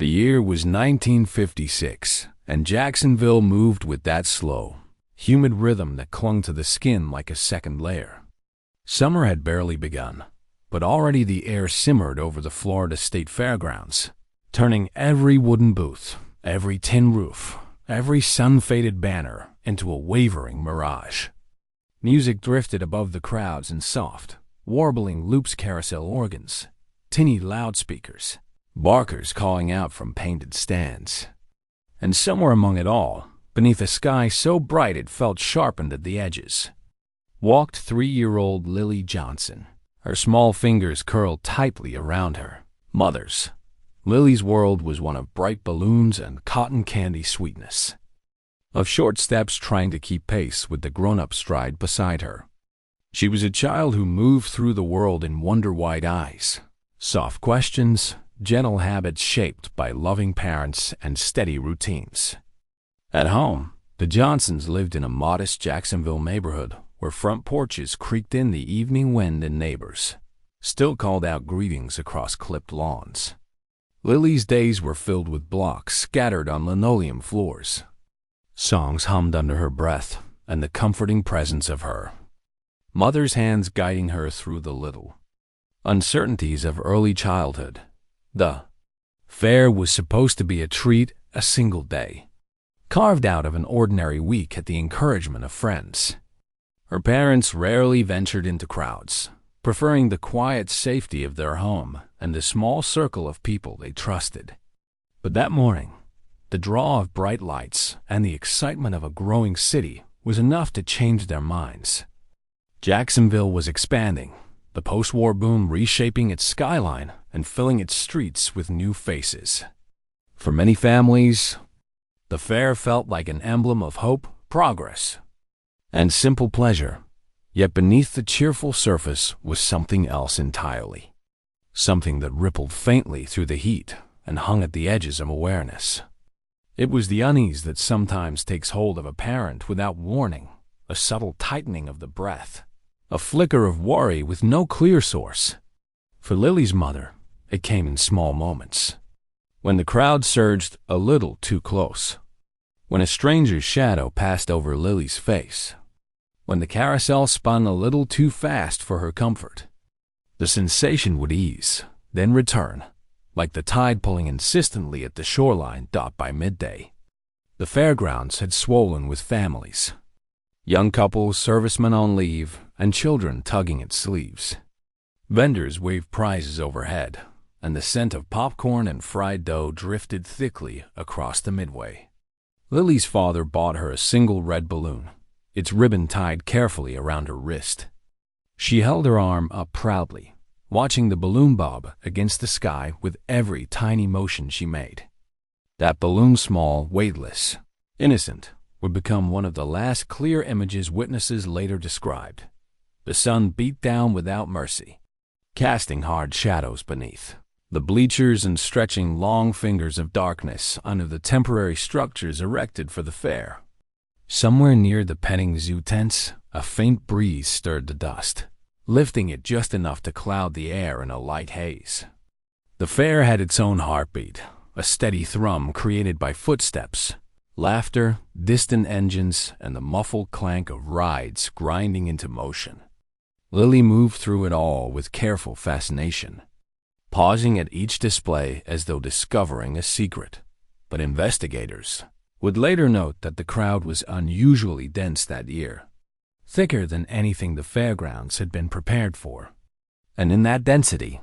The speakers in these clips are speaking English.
The year was 1956, and Jacksonville moved with that slow, humid rhythm that clung to the skin like a second layer. Summer had barely begun, but already the air simmered over the Florida State Fairgrounds, turning every wooden booth, every tin roof, every sun-faded banner into a wavering mirage. Music drifted above the crowds in soft, warbling loops, carousel organs, tinny loudspeakers, barkers calling out from painted stands. And somewhere among it all, beneath a sky so bright it felt sharpened at the edges, walked 3-year-old Lily Johnson, her small fingers curled tightly around her mother's. Lily's world was one of bright balloons and cotton candy sweetness, of short steps trying to keep pace with the grown-up stride beside her. She was a child who moved through the world in wonder-wide eyes, soft questions, gentle habits shaped by loving parents and steady routines. At home, the Johnsons lived in a modest Jacksonville neighborhood where front porches creaked in the evening wind and neighbors still called out greetings across clipped lawns. Lily's days were filled with blocks scattered on linoleum floors, songs hummed under her breath, and the comforting presence of her mother's hands guiding her through the little uncertainties of early childhood. The fair was supposed to be a treat, a single day, carved out of an ordinary week at the encouragement of friends. Her parents rarely ventured into crowds, preferring the quiet safety of their home and the small circle of people they trusted. But that morning, the draw of bright lights and the excitement of a growing city was enough to change their minds. Jacksonville was expanding, the post-war boom reshaping its skyline and filling its streets with new faces. For many families, the fair felt like an emblem of hope, progress, and simple pleasure. Yet beneath the cheerful surface was something else entirely, something that rippled faintly through the heat and hung at the edges of awareness. It was the unease that sometimes takes hold of a parent without warning, a subtle tightening of the breath, a flicker of worry with no clear source. For Lily's mother, it came in small moments. When the crowd surged a little too close, when a stranger's shadow passed over Lily's face, when the carousel spun a little too fast for her comfort. The sensation would ease, then return, like the tide pulling insistently at the shoreline dot by midday. The fairgrounds had swollen with families, young couples, servicemen on leave, and children tugging at sleeves. Vendors waved prizes overhead, and the scent of popcorn and fried dough drifted thickly across the midway. Lily's father bought her a single red balloon, its ribbon tied carefully around her wrist. She held her arm up proudly, watching the balloon bob against the sky with every tiny motion she made. That balloon, small, weightless, innocent, would become one of the last clear images witnesses later described. The sun beat down without mercy, casting hard shadows beneath the bleachers and stretching long fingers of darkness under the temporary structures erected for the fair. Somewhere near the petting zoo tents, a faint breeze stirred the dust, lifting it just enough to cloud the air in a light haze. The fair had its own heartbeat, a steady thrum created by footsteps, laughter, distant engines, and the muffled clank of rides grinding into motion. Lily moved through it all with careful fascination, pausing at each display as though discovering a secret. But investigators would later note that the crowd was unusually dense that year, thicker than anything the fairgrounds had been prepared for. And in that density,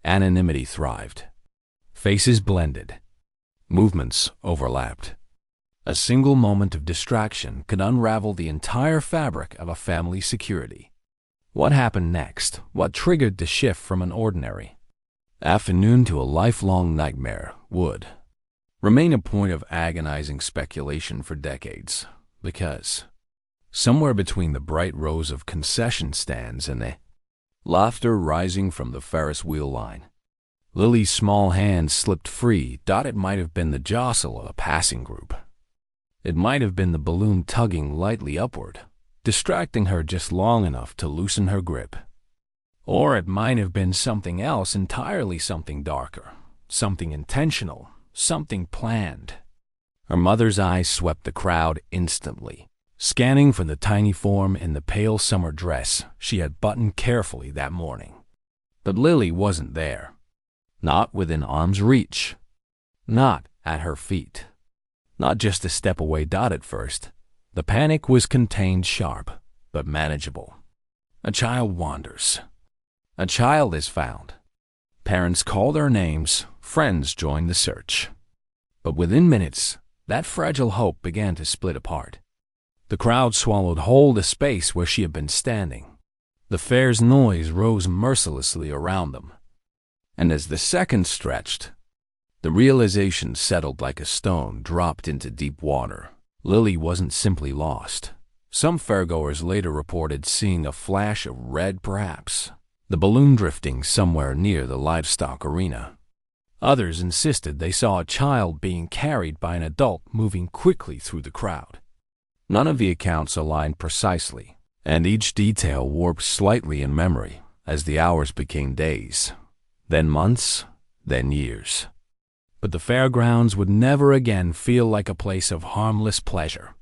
anonymity thrived. Faces blended, movements overlapped. A single moment of distraction could unravel the entire fabric of a family's security. What happened next? What triggered the shift from an ordinary afternoon to a lifelong nightmare would remain a point of agonizing speculation for decades, because somewhere between the bright rows of concession stands and the laughter rising from the Ferris wheel line, Lily's small hand slipped free. It might have been the jostle of a passing group. It might have been the balloon tugging lightly upward, distracting her just long enough to loosen her grip. Or it might have been something else entirely, something darker, something intentional, something planned. Her mother's eyes swept the crowd instantly, scanning for the tiny form in the pale summer dress she had buttoned carefully that morning. But Lily wasn't there. Not within arm's reach. Not at her feet. Not just a step away at first. The panic was contained, sharp, but manageable. A child wanders. A child is found. Parents call their names, friends join the search. But within minutes, that fragile hope began to split apart. The crowd swallowed whole the space where she had been standing. The fair's noise rose mercilessly around them. And as the seconds stretched, the realization settled like a stone dropped into deep water. Lily wasn't simply lost. Some fairgoers later reported seeing a flash of red, perhaps, the balloon drifting somewhere near the livestock arena. Others insisted they saw a child being carried by an adult moving quickly through the crowd. None of the accounts aligned precisely, and each detail warped slightly in memory as the hours became days, then months, then years. But the fairgrounds would never again feel like a place of harmless pleasure,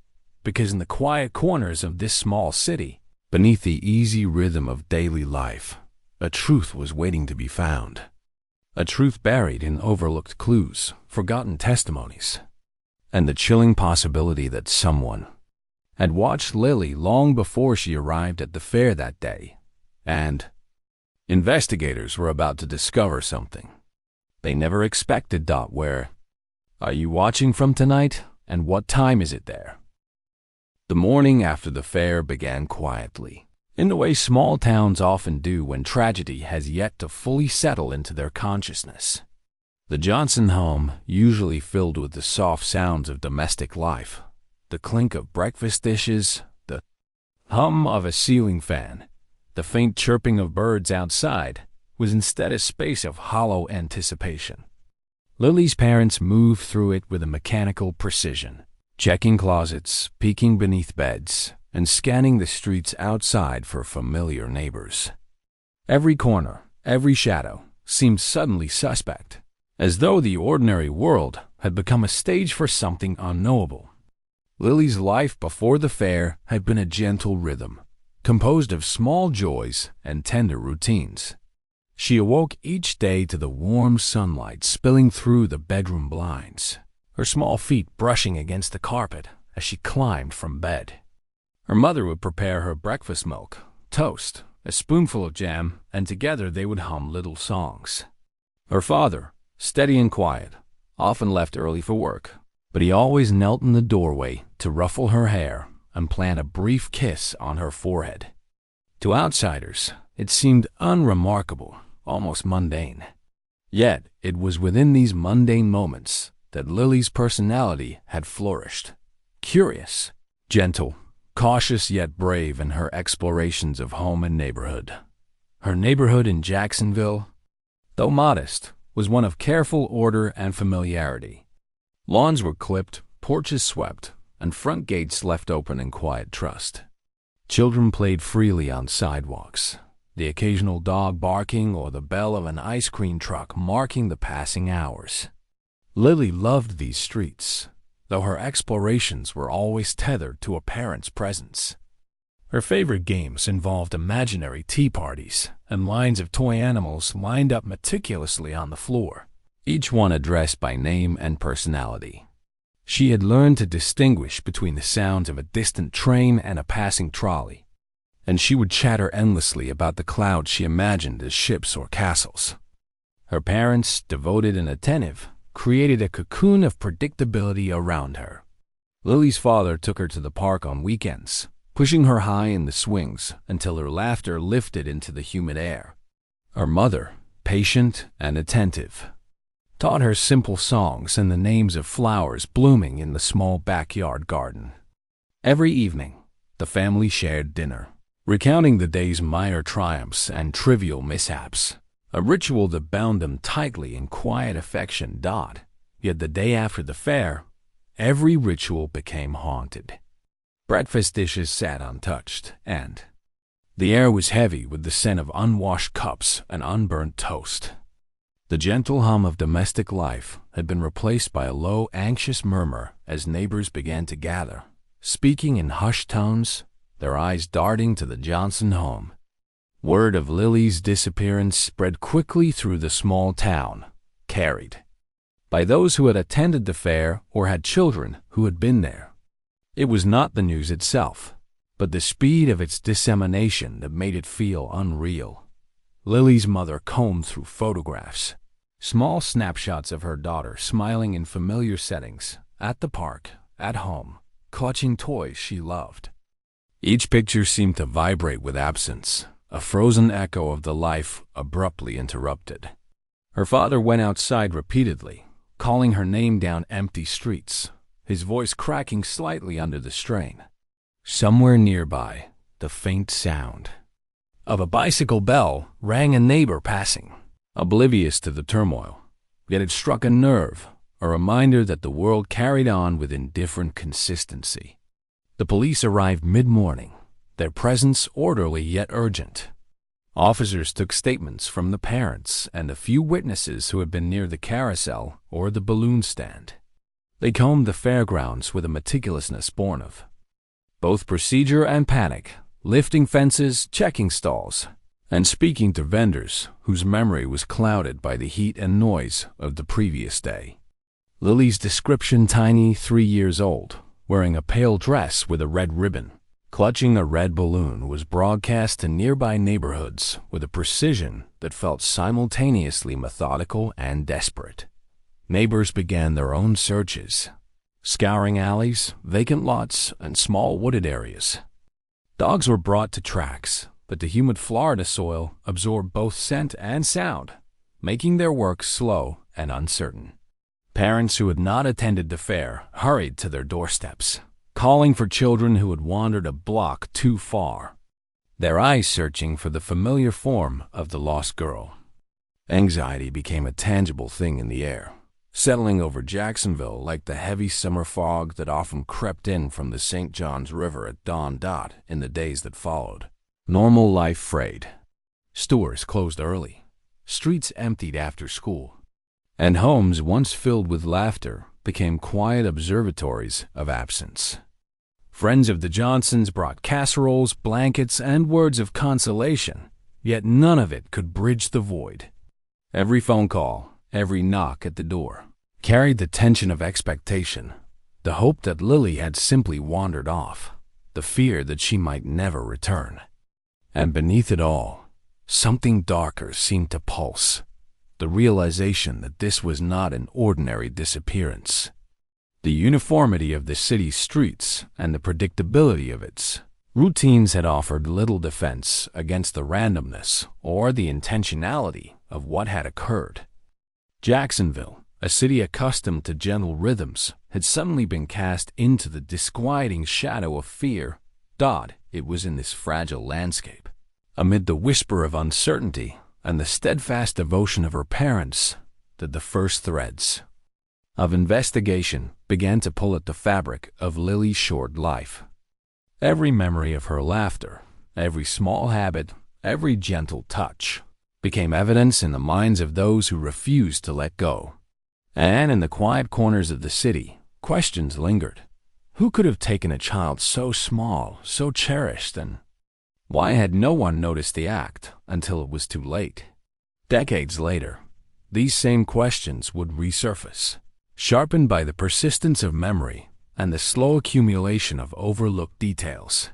because in the quiet corners of this small city, beneath the easy rhythm of daily life, a truth was waiting to be found. A truth buried in overlooked clues, forgotten testimonies, and the chilling possibility that someone had watched Lily long before she arrived at the fair that day, and investigators were about to discover something they never expected. Where are you watching from tonight, and what time is it there? The morning after the fair began quietly, in the way small towns often do when tragedy has yet to fully settle into their consciousness. The Johnson home, usually filled with the soft sounds of domestic life, the clink of breakfast dishes, the hum of a ceiling fan, the faint chirping of birds outside, was instead a space of hollow anticipation. Lily's parents moved through it with a mechanical precision, checking closets, peeking beneath beds, and scanning the streets outside for familiar neighbors. Every corner, every shadow, seemed suddenly suspect, as though the ordinary world had become a stage for something unknowable. Lily's life before the fair had been a gentle rhythm, composed of small joys and tender routines. She awoke each day to the warm sunlight spilling through the bedroom blinds, her small feet brushing against the carpet as she climbed from bed. Her mother would prepare her breakfast milk, toast, a spoonful of jam, and together they would hum little songs. Her father, steady and quiet, often left early for work, but he always knelt in the doorway to ruffle her hair and plant a brief kiss on her forehead. To outsiders, it seemed unremarkable, almost mundane. Yet it was within these mundane moments that Lily's personality had flourished. Curious, gentle, cautious yet brave in her explorations of home and neighborhood. Her neighborhood in Jacksonville, though modest, was one of careful order and familiarity. Lawns were clipped, porches swept, and front gates left open in quiet trust. Children played freely on sidewalks, the occasional dog barking or the bell of an ice cream truck marking the passing hours. Lily loved these streets, though her explorations were always tethered to a parent's presence. Her favorite games involved imaginary tea parties and lines of toy animals lined up meticulously on the floor, each one addressed by name and personality. She had learned to distinguish between the sounds of a distant train and a passing trolley, and she would chatter endlessly about the clouds she imagined as ships or castles. Her parents, devoted and attentive, created a cocoon of predictability around her. Lily's father took her to the park on weekends, pushing her high in the swings until her laughter lifted into the humid air. Her mother, patient and attentive, taught her simple songs and the names of flowers blooming in the small backyard garden. Every evening, the family shared dinner, recounting the day's minor triumphs and trivial mishaps, a ritual that bound them tightly in quiet affection. Yet the day after the fair, every ritual became haunted. Breakfast dishes sat untouched, and the air was heavy with the scent of unwashed cups and unburnt toast. The gentle hum of domestic life had been replaced by a low, anxious murmur as neighbors began to gather, speaking in hushed tones, their eyes darting to the Johnson home. Word of Lily's disappearance spread quickly through the small town, carried by those who had attended the fair or had children who had been there. It was not the news itself, but the speed of its dissemination that made it feel unreal. Lily's mother combed through photographs, small snapshots of her daughter smiling in familiar settings, at the park, at home, clutching toys she loved. Each picture seemed to vibrate with absence, a frozen echo of the life abruptly interrupted. Her father went outside repeatedly, calling her name down empty streets, his voice cracking slightly under the strain. Somewhere nearby, the faint sound of a bicycle bell rang a neighbor passing, oblivious to the turmoil. Yet it struck a nerve, a reminder that the world carried on with indifferent consistency. The police arrived mid-morning, their presence orderly yet urgent. Officers took statements from the parents and a few witnesses who had been near the carousel or the balloon stand. They combed the fairgrounds with a meticulousness born of both procedure and panic, lifting fences, checking stalls, and speaking to vendors whose memory was clouded by the heat and noise of the previous day. Lily's description: tiny, 3 years old, wearing a pale dress with a red ribbon, clutching a red balloon, was broadcast to nearby neighborhoods with a precision that felt simultaneously methodical and desperate. Neighbors began their own searches, scouring alleys, vacant lots, and small wooded areas. Dogs were brought to tracks, but the humid Florida soil absorbed both scent and sound, making their work slow and uncertain. Parents who had not attended the fair hurried to their doorsteps, calling for children who had wandered a block too far, their eyes searching for the familiar form of the lost girl. Anxiety became a tangible thing in the air, settling over Jacksonville like the heavy summer fog that often crept in from the St. Johns River at dawn. In the days that followed, normal life frayed. Stores closed early, streets emptied after school, and homes once filled with laughter became quiet observatories of absence. Friends of the Johnsons brought casseroles, blankets, and words of consolation, yet none of it could bridge the void. Every phone call, every knock at the door, carried the tension of expectation, the hope that Lily had simply wandered off, the fear that she might never return. And beneath it all, something darker seemed to pulse, the realization that this was not an ordinary disappearance. The uniformity of the city's streets and the predictability of its routines had offered little defense against the randomness or the intentionality of what had occurred. Jacksonville, a city accustomed to gentle rhythms, had suddenly been cast into the disquieting shadow of fear. It was in this fragile landscape, amid the whisper of uncertainty and the steadfast devotion of her parents, that the first threads of investigation began to pull at the fabric of Lily's short life. Every memory of her laughter, every small habit, every gentle touch became evidence in the minds of those who refused to let go. And in the quiet corners of the city, questions lingered. Who could have taken a child so small, so cherished, and why had no one noticed the act until it was too late? Decades later, these same questions would resurface, sharpened by the persistence of memory and the slow accumulation of overlooked details.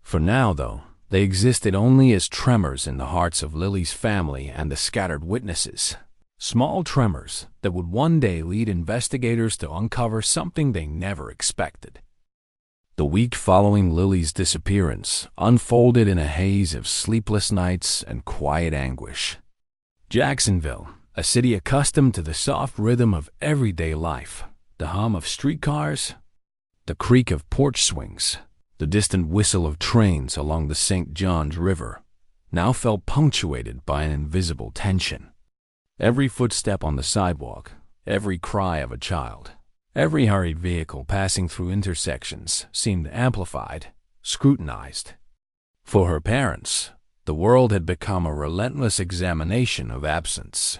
For now, though, they existed only as tremors in the hearts of Lily's family and the scattered witnesses. Small tremors that would one day lead investigators to uncover something they never expected. The week following Lily's disappearance unfolded in a haze of sleepless nights and quiet anguish. Jacksonville, a city accustomed to the soft rhythm of everyday life, the hum of streetcars, the creak of porch swings, the distant whistle of trains along the St. Johns River, now felt punctuated by an invisible tension. Every footstep on the sidewalk, every cry of a child, every hurried vehicle passing through intersections seemed amplified, scrutinized. For her parents, the world had become a relentless examination of absence.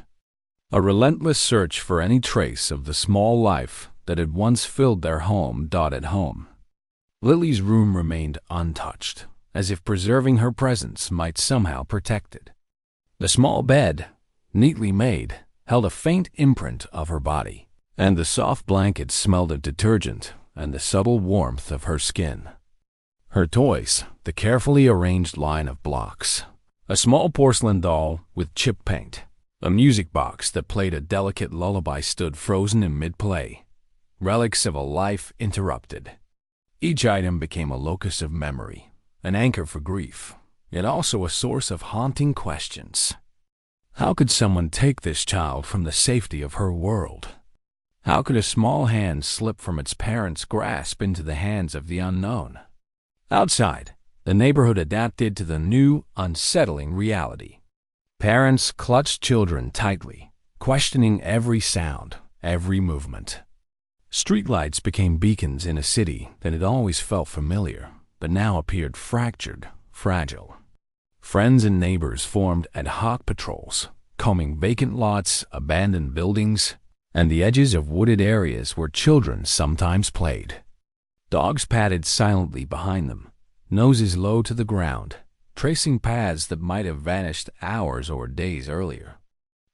A relentless search for any trace of the small life that had once filled their home. At home, Lily's room remained untouched, as if preserving her presence might somehow protect it. The small bed, neatly made, held a faint imprint of her body, and the soft blankets smelled of detergent and the subtle warmth of her skin. Her toys, the carefully arranged line of blocks, a small porcelain doll with chip paint, a music box that played a delicate lullaby stood frozen in mid-play, relics of a life interrupted. Each item became a locus of memory, an anchor for grief, yet also a source of haunting questions. How could someone take this child from the safety of her world? How could a small hand slip from its parents' grasp into the hands of the unknown? Outside, the neighborhood adapted to the new, unsettling reality. Parents clutched children tightly, questioning every sound, every movement. Streetlights became beacons in a city that had always felt familiar, but now appeared fractured, fragile. Friends and neighbors formed ad hoc patrols, combing vacant lots, abandoned buildings, and the edges of wooded areas where children sometimes played. Dogs padded silently behind them, noses low to the ground, tracing paths that might have vanished hours or days earlier.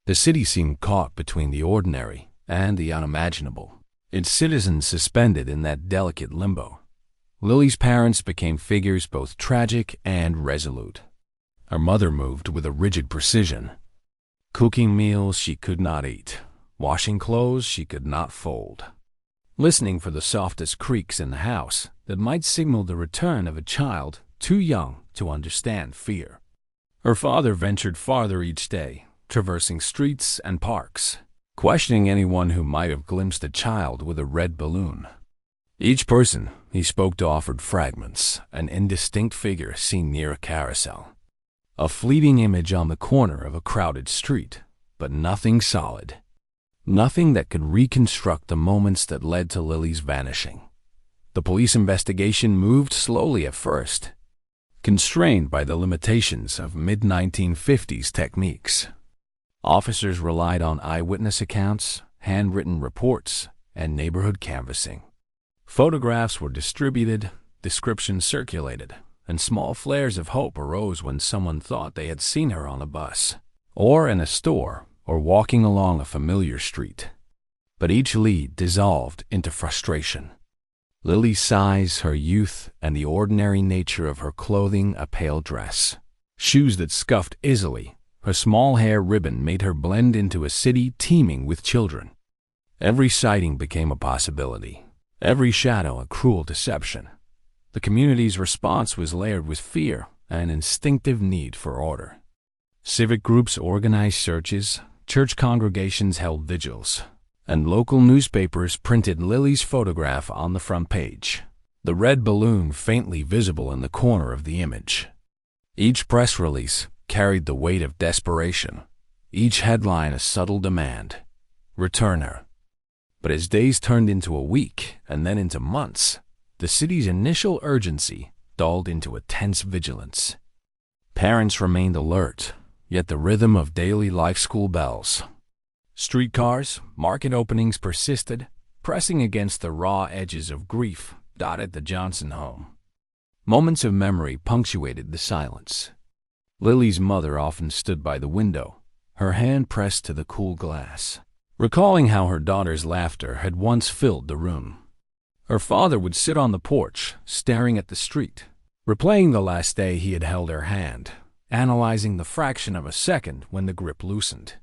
The city seemed caught between the ordinary and the unimaginable, its citizens suspended in that delicate limbo. Lily's parents became figures both tragic and resolute. Her mother moved with a rigid precision, cooking meals she could not eat, washing clothes she could not fold, listening for the softest creaks in the house that might signal the return of a child too young to understand fear. Her father ventured farther each day, traversing streets and parks, questioning anyone who might have glimpsed a child with a red balloon. Each person he spoke to offered fragments, an indistinct figure seen near a carousel, a fleeting image on the corner of a crowded street, but nothing solid. Nothing that could reconstruct the moments that led to Lily's vanishing. The police investigation moved slowly at first, constrained by the limitations of mid-1950s techniques. Officers relied on eyewitness accounts, handwritten reports, and neighborhood canvassing. Photographs were distributed, descriptions circulated, and small flares of hope arose when someone thought they had seen her on a bus, or in a store, or walking along a familiar street. But each lead dissolved into frustration. Lily's size, her youth, and the ordinary nature of her clothing, a pale dress, shoes that scuffed easily, her small hair ribbon made her blend into a city teeming with children. Every sighting became a possibility, every shadow a cruel deception. The community's response was layered with fear and an instinctive need for order. Civic groups organized searches, church congregations held vigils, and local newspapers printed Lily's photograph on the front page, the red balloon faintly visible in the corner of the image. Each press release carried the weight of desperation, each headline a subtle demand: return her. But as days turned into a week and then into months, the city's initial urgency dulled into a tense vigilance. Parents remained alert, yet the rhythm of daily life school bells. Streetcars, market openings persisted, pressing against the raw edges of grief dotted the Johnson home. Moments of memory punctuated the silence. Lily's mother often stood by the window, her hand pressed to the cool glass, recalling how her daughter's laughter had once filled the room. Her father would sit on the porch, staring at the street, replaying the last day he had held her hand, analyzing the fraction of a second when the grip loosened.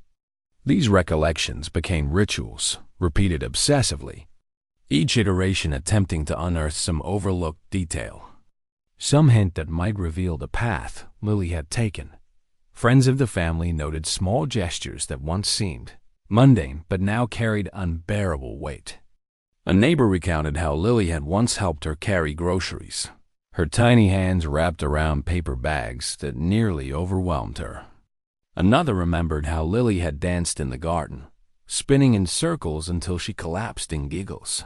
These recollections became rituals, repeated obsessively, each iteration attempting to unearth some overlooked detail, some hint that might reveal the path Lily had taken. Friends of the family noted small gestures that once seemed mundane but now carried unbearable weight. A neighbor recounted how Lily had once helped her carry groceries, her tiny hands wrapped around paper bags that nearly overwhelmed her. Another remembered how Lily had danced in the garden, spinning in circles until she collapsed in giggles.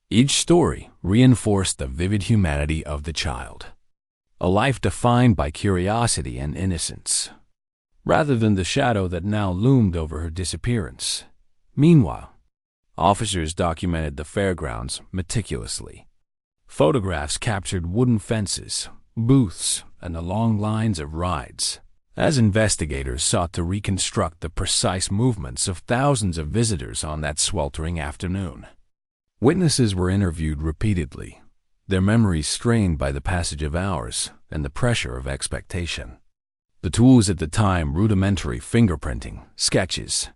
Each story reinforced the vivid humanity of the child, a life defined by curiosity and innocence. rather than the shadow that now loomed over her disappearance. Meanwhile, officers documented the fairgrounds meticulously. Photographs captured wooden fences, booths, and the long lines of rides, as investigators sought to reconstruct the precise movements of thousands of visitors on that sweltering afternoon. Witnesses were interviewed repeatedly, their memories strained by the passage of hours and the pressure of expectation. The tools at the time, rudimentary fingerprinting, sketches,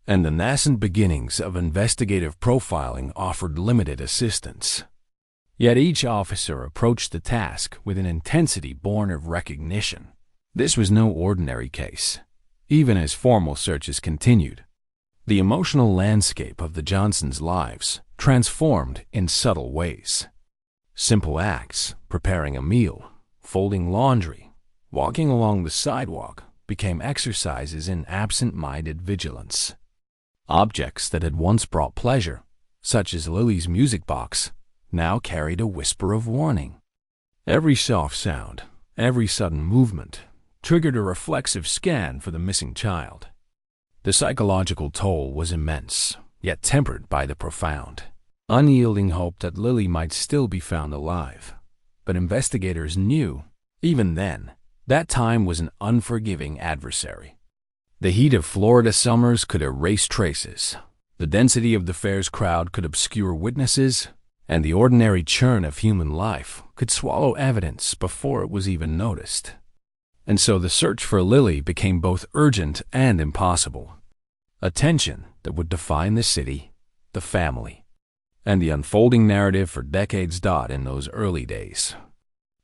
and the nascent beginnings of investigative profiling, offered limited assistance. Yet each officer approached the task with an intensity born of recognition. This was no ordinary case. Even as formal searches continued, the emotional landscape of the Johnsons' lives transformed in subtle ways. Simple acts, preparing a meal, folding laundry, walking along the sidewalk, became exercises in absent-minded vigilance. Objects that had once brought pleasure, such as Lily's music box, now carried a whisper of warning. Every soft sound, every sudden movement, triggered a reflexive scan for the missing child. The psychological toll was immense, yet tempered by the profound, unyielding hope that Lily might still be found alive. But investigators knew, even then, that time was an unforgiving adversary. The heat of Florida summers could erase traces. The density of the fair's crowd could obscure witnesses, and the ordinary churn of human life could swallow evidence before it was even noticed. And so the search for Lily became both urgent and impossible, a tension that would define the city, the family, and the unfolding narrative for decades. In those early days,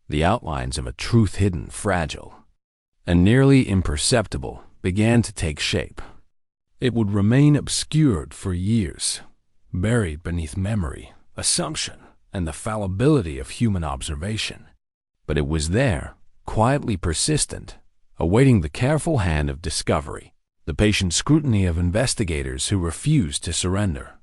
the outlines of a truth hidden, fragile, and nearly imperceptible began to take shape. It would remain obscured for years, buried beneath memory, assumption, and the fallibility of human observation. But it was there, quietly persistent, awaiting the careful hand of discovery, the patient scrutiny of investigators who refused to surrender.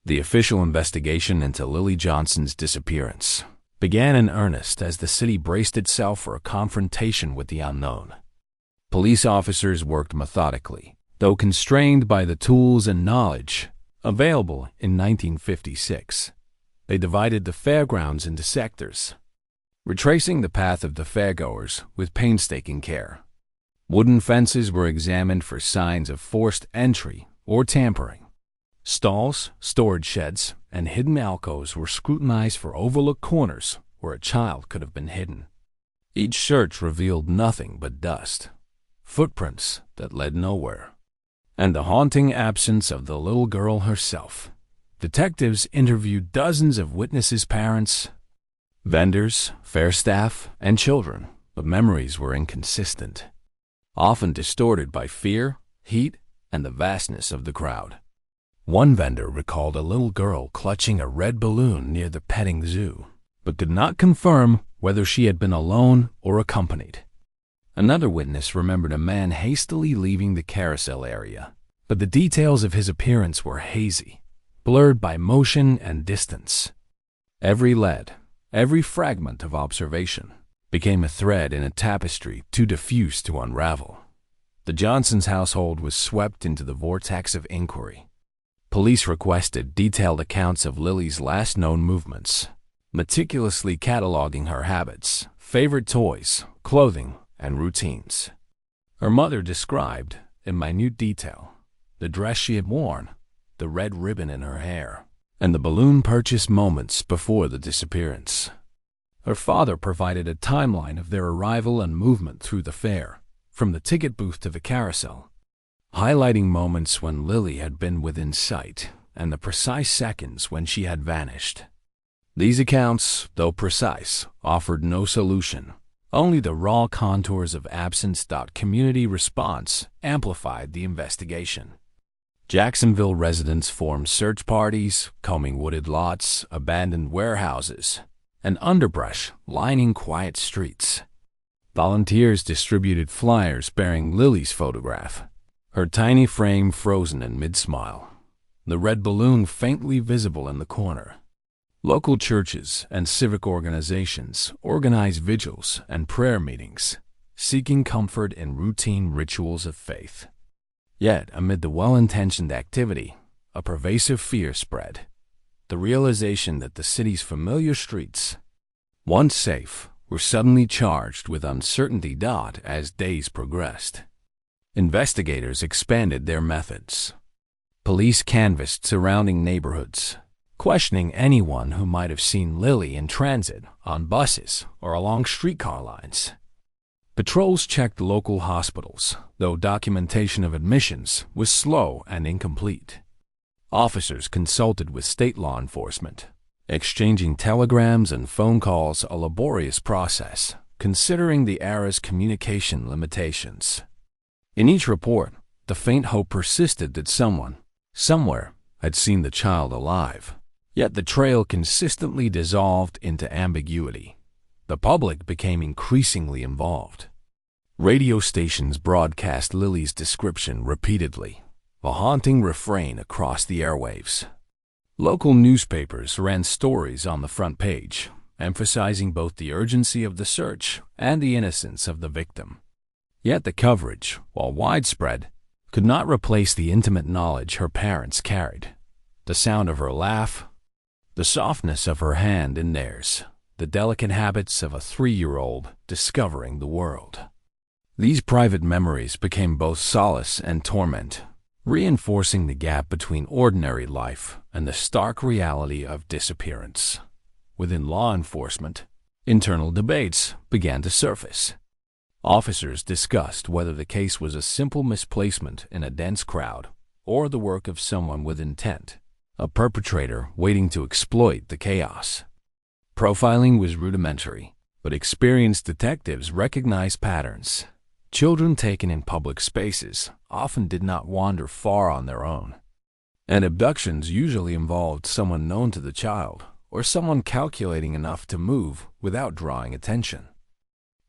The official investigation into Lily Johnson's disappearance began in earnest as the city braced itself for a confrontation with the unknown. Police officers worked methodically, though constrained by the tools and knowledge available in 1956. They divided the fairgrounds into sectors, retracing the path of the fairgoers with painstaking care. Wooden fences were examined for signs of forced entry or tampering. Stalls, storage sheds, and hidden alcoves were scrutinized for overlooked corners where a child could have been hidden. Each search revealed nothing but dust, footprints that led nowhere, and the haunting absence of the little girl herself. Detectives interviewed dozens of witnesses' parents, vendors, fair staff, and children, but memories were inconsistent, often distorted by fear, heat, and the vastness of the crowd. One vendor recalled a little girl clutching a red balloon near the petting zoo, but could not confirm whether she had been alone or accompanied. Another witness remembered a man hastily leaving the carousel area, but the details of his appearance were hazy, blurred by motion and distance. Every lead, every fragment of observation, became a thread in a tapestry too diffuse to unravel. The Johnsons' household was swept into the vortex of inquiry. Police requested detailed accounts of Lily's last known movements, meticulously cataloging her habits, favorite toys, clothing, and routines. Her mother described, in minute detail, the dress she had worn, the red ribbon in her hair, and the balloon purchase moments before the disappearance. Her father provided a timeline of their arrival and movement through the fair, from the ticket booth to the carousel, highlighting moments when Lily had been within sight and the precise seconds when she had vanished. These accounts, though precise, offered no solution. Only the raw contours of absence. Community response amplified the investigation. Jacksonville residents formed search parties, combing wooded lots, abandoned warehouses, and underbrush lining quiet streets. Volunteers distributed flyers bearing Lily's photograph, her tiny frame frozen in mid-smile, the red balloon faintly visible in the corner. Local churches and civic organizations organized vigils and prayer meetings, seeking comfort in routine rituals of faith. Yet, amid the well-intentioned activity, a pervasive fear spread. The realization that the city's familiar streets, once safe, were suddenly charged with uncertainty. As days progressed, investigators expanded their methods. Police canvassed surrounding neighborhoods, questioning anyone who might have seen Lily in transit, on buses, or along streetcar lines. Patrols checked local hospitals, though documentation of admissions was slow and incomplete. Officers consulted with state law enforcement, exchanging telegrams and phone calls, a laborious process, considering the era's communication limitations. In each report, the faint hope persisted that someone, somewhere, had seen the child alive. Yet the trail consistently dissolved into ambiguity. The public became increasingly involved. Radio stations broadcast Lily's description repeatedly, a haunting refrain across the airwaves. Local newspapers ran stories on the front page, emphasizing both the urgency of the search and the innocence of the victim. Yet the coverage, while widespread, could not replace the intimate knowledge her parents carried. The sound of her laugh, the softness of her hand in theirs, the delicate habits of a 3-year-old discovering the world. These private memories became both solace and torment, reinforcing the gap between ordinary life and the stark reality of disappearance. Within law enforcement, internal debates began to surface. Officers discussed whether the case was a simple misplacement in a dense crowd or the work of someone with intent, a perpetrator waiting to exploit the chaos. Profiling was rudimentary, but experienced detectives recognized patterns. Children taken in public spaces often did not wander far on their own, and abductions usually involved someone known to the child or someone calculating enough to move without drawing attention.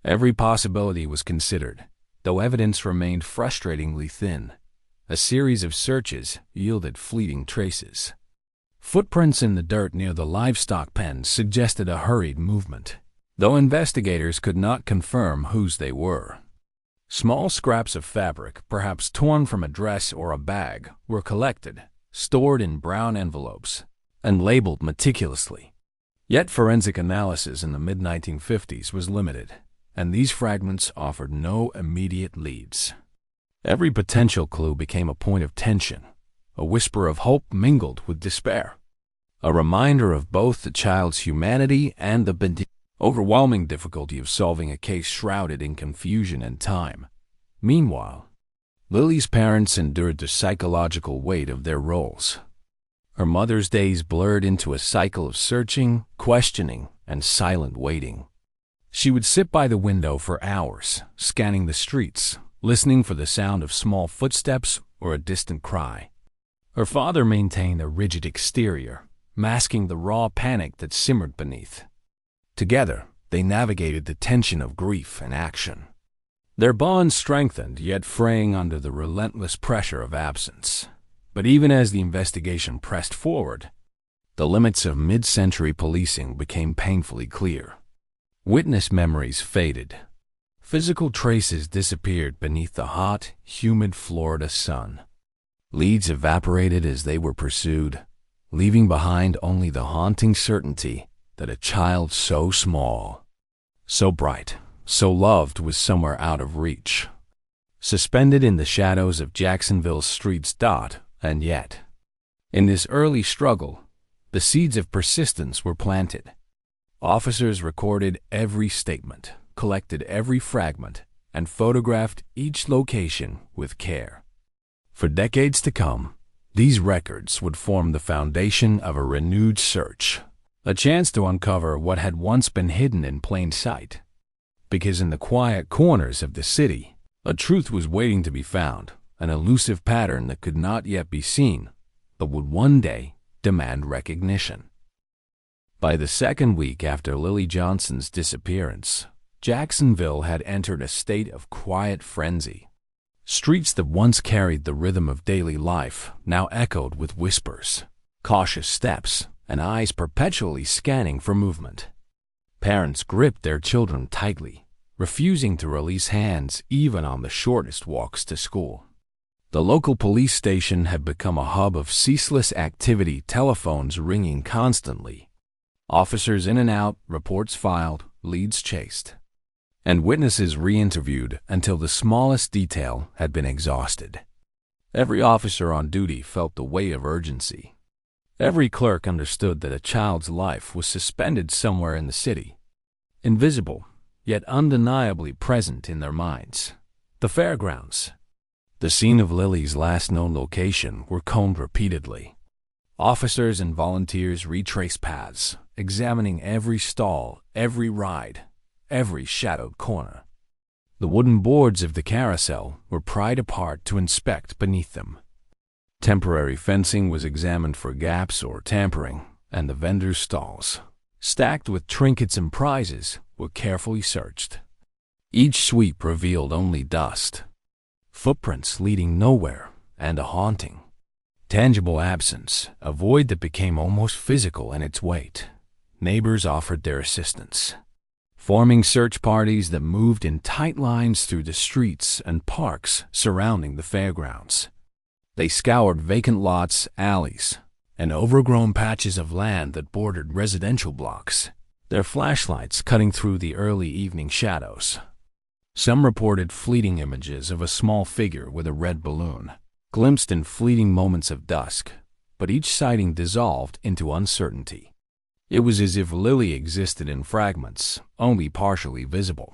Every possibility was considered, though evidence remained frustratingly thin. A series of searches yielded fleeting traces. Footprints in the dirt near the livestock pens suggested a hurried movement, though investigators could not confirm whose they were. Small scraps of fabric, perhaps torn from a dress or a bag, were collected, stored in brown envelopes, and labeled meticulously. Yet forensic analysis in the mid-1950s was limited, and these fragments offered no immediate leads. Every potential clue became a point of tension, a whisper of hope mingled with despair, a reminder of both the child's humanity and the overwhelming difficulty of solving a case shrouded in confusion and time. Meanwhile, Lily's parents endured the psychological weight of their roles. Her mother's days blurred into a cycle of searching, questioning, and silent waiting. She would sit by the window for hours, scanning the streets, listening for the sound of small footsteps or a distant cry. Her father maintained a rigid exterior, masking the raw panic that simmered beneath. Together, they navigated the tension of grief and action. Their bond strengthened, yet fraying under the relentless pressure of absence. But even as the investigation pressed forward, the limits of mid-century policing became painfully clear. Witness memories faded. Physical traces disappeared beneath the hot, humid Florida sun. Leads evaporated as they were pursued, leaving behind only the haunting certainty that a child so small, so bright, so loved was somewhere out of reach, suspended in the shadows of Jacksonville's streets. And yet, in this early struggle, the seeds of persistence were planted. Officers recorded every statement, collected every fragment, and photographed each location with care. For decades to come, these records would form the foundation of a renewed search, a chance to uncover what had once been hidden in plain sight. Because in the quiet corners of the city, a truth was waiting to be found, an elusive pattern that could not yet be seen, but would one day demand recognition. By the second week after Lily Johnson's disappearance, Jacksonville had entered a state of quiet frenzy. Streets that once carried the rhythm of daily life now echoed with whispers, cautious steps, and eyes perpetually scanning for movement. Parents gripped their children tightly, refusing to release hands even on the shortest walks to school. The local police station had become a hub of ceaseless activity, telephones ringing constantly. Officers in and out, reports filed, leads chased, and witnesses re-interviewed until the smallest detail had been exhausted. Every officer on duty felt the weight of urgency. Every clerk understood that a child's life was suspended somewhere in the city, invisible, yet undeniably present in their minds. The fairgrounds, the scene of Lily's last known location, were combed repeatedly. Officers and volunteers retraced paths, examining every stall, every ride, every shadowed corner. The wooden boards of the carousel were pried apart to inspect beneath them. Temporary fencing was examined for gaps or tampering, and the vendors' stalls, stacked with trinkets and prizes, were carefully searched. Each sweep revealed only dust, footprints leading nowhere, and a haunting, tangible absence, a void that became almost physical in its weight. Neighbors offered their assistance, forming search parties that moved in tight lines through the streets and parks surrounding the fairgrounds. They scoured vacant lots, alleys, and overgrown patches of land that bordered residential blocks, their flashlights cutting through the early evening shadows. Some reported fleeting images of a small figure with a red balloon, glimpsed in fleeting moments of dusk, but each sighting dissolved into uncertainty. It was as if Lily existed in fragments, only partially visible,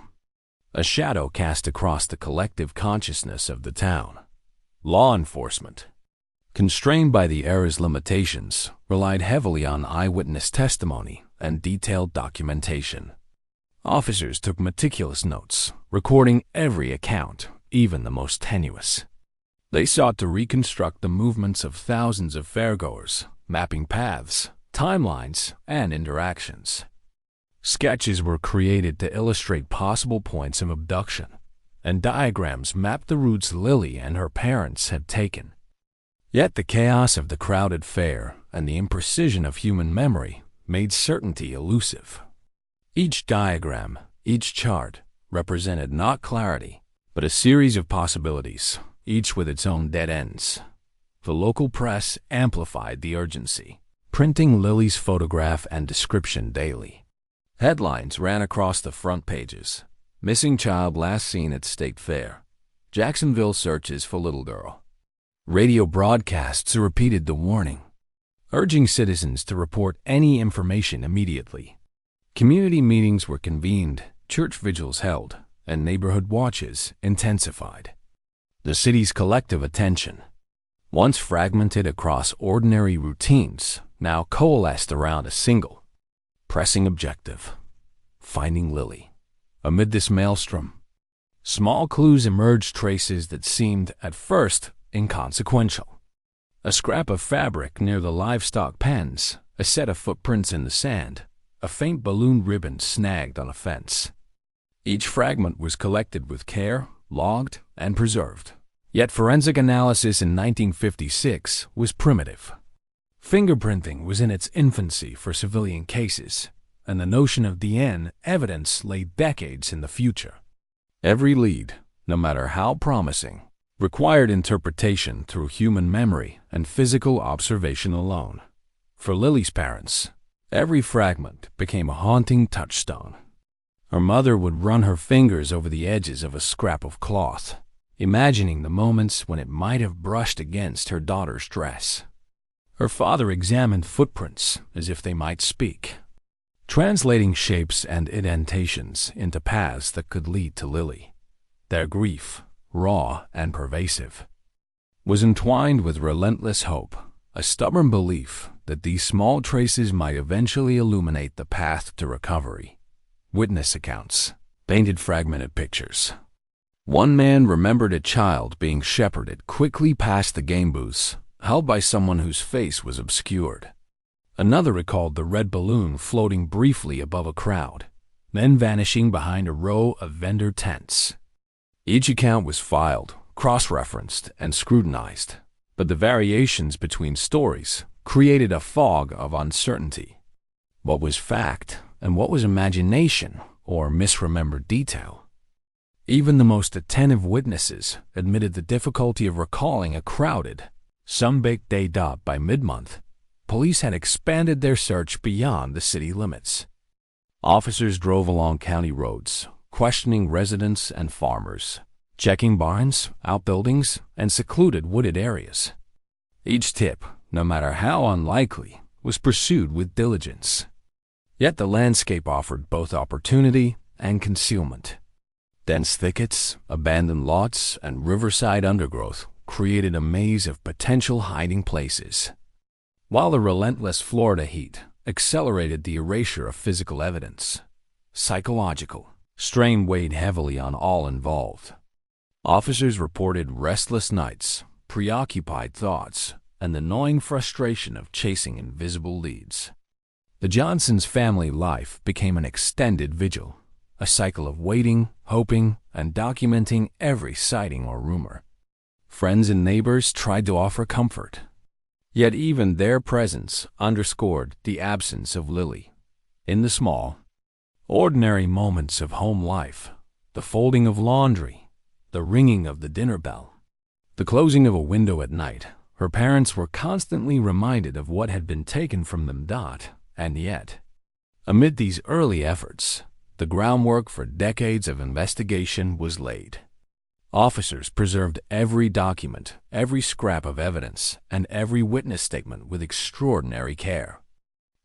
a shadow cast across the collective consciousness of the town. Law enforcement, constrained by the era's limitations, relied heavily on eyewitness testimony and detailed documentation. Officers took meticulous notes, recording every account, even the most tenuous. They sought to reconstruct the movements of thousands of fairgoers, mapping paths, timelines, and interactions. Sketches were created to illustrate possible points of abduction, and diagrams mapped the routes Lily and her parents had taken. Yet the chaos of the crowded fair and the imprecision of human memory made certainty elusive. Each diagram, each chart, represented not clarity, but a series of possibilities, each with its own dead ends. The local press amplified the urgency, printing Lily's photograph and description daily. Headlines ran across the front pages: "Missing child last seen at State Fair. Jacksonville searches for little girl." Radio broadcasts repeated the warning, urging citizens to report any information immediately. Community meetings were convened, church vigils held, and neighborhood watches intensified. The city's collective attention, once fragmented across ordinary routines, now coalesced around a single, pressing objective: finding Lily. Amid this maelstrom, small clues emerged, traces that seemed, at first, inconsequential. A scrap of fabric near the livestock pens, a set of footprints in the sand, a faint balloon ribbon snagged on a fence. Each fragment was collected with care, logged, and preserved. Yet forensic analysis in 1956 was primitive. Fingerprinting was in its infancy for civilian cases, and the notion of DNA evidence lay decades in the future. Every lead, no matter how promising, required interpretation through human memory and physical observation alone. For Lily's parents, every fragment became a haunting touchstone. Her mother would run her fingers over the edges of a scrap of cloth, imagining the moments when it might have brushed against her daughter's dress. Her father examined footprints as if they might speak, translating shapes and indentations into paths that could lead to Lily. Their grief, raw and pervasive, was entwined with relentless hope, a stubborn belief that these small traces might eventually illuminate the path to recovery. Witness accounts painted fragmented pictures. One man remembered a child being shepherded quickly past the game booths, held by someone whose face was obscured. Another recalled the red balloon floating briefly above a crowd, then vanishing behind a row of vendor tents. Each account was filed, cross-referenced, and scrutinized, but the variations between stories created a fog of uncertainty. What was fact and what was imagination or misremembered detail Even the most attentive witnesses admitted the difficulty of recalling a crowded, some-baked day. By mid-month, police had expanded their search beyond the city limits. Officers drove along county roads, questioning residents and farmers, checking barns, outbuildings, and secluded wooded areas. Each tip, no matter how unlikely, was pursued with diligence. Yet the landscape offered both opportunity and concealment. Dense thickets, abandoned lots, and riverside undergrowth created a maze of potential hiding places. While the relentless Florida heat accelerated the erasure of physical evidence, psychological strain weighed heavily on all involved. Officers reported restless nights, preoccupied thoughts, and the gnawing frustration of chasing invisible leads. The Johnsons' family life became an extended vigil, a cycle of waiting, hoping, and documenting every sighting or rumor. Friends and neighbors tried to offer comfort, yet even their presence underscored the absence of Lily. In the small, ordinary moments of home life, the folding of laundry, the ringing of the dinner bell, the closing of a window at night, her parents were constantly reminded of what had been taken from them. And yet, amid these early efforts, the groundwork for decades of investigation was laid. Officers preserved every document, every scrap of evidence, and every witness statement with extraordinary care.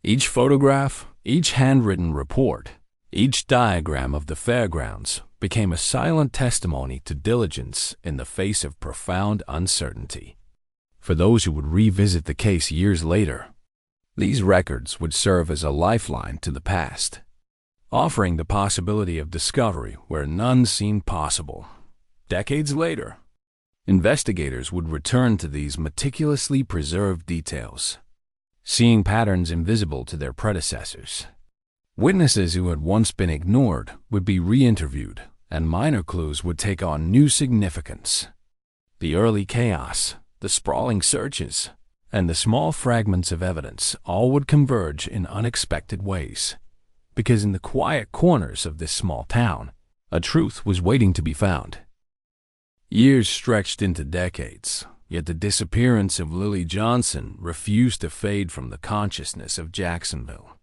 Each photograph, each handwritten report, each diagram of the fairgrounds became a silent testimony to diligence in the face of profound uncertainty. For those who would revisit the case years later, these records would serve as a lifeline to the past, offering the possibility of discovery where none seemed possible. Decades later, investigators would return to these meticulously preserved details, seeing patterns invisible to their predecessors. Witnesses who had once been ignored would be re-interviewed, and minor clues would take on new significance. The early chaos, the sprawling searches, and the small fragments of evidence all would converge in unexpected ways, because in the quiet corners of this small town, a truth was waiting to be found. Years stretched into decades, yet the disappearance of Lily Johnson refused to fade from the consciousness of Jacksonville.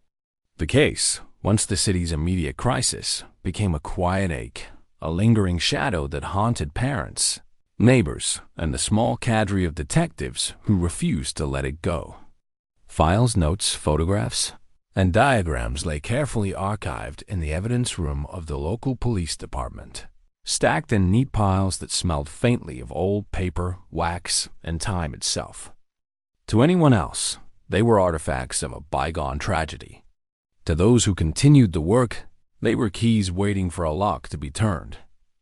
The case, once the city's immediate crisis, became a quiet ache, a lingering shadow that haunted parents, neighbors, and the small cadre of detectives who refused to let it go. Files, notes, photographs, and diagrams lay carefully archived in the evidence room of the local police department, stacked in neat piles that smelled faintly of old paper, wax, and time itself. To anyone else, they were artifacts of a bygone tragedy. To those who continued the work, they were keys waiting for a lock to be turned.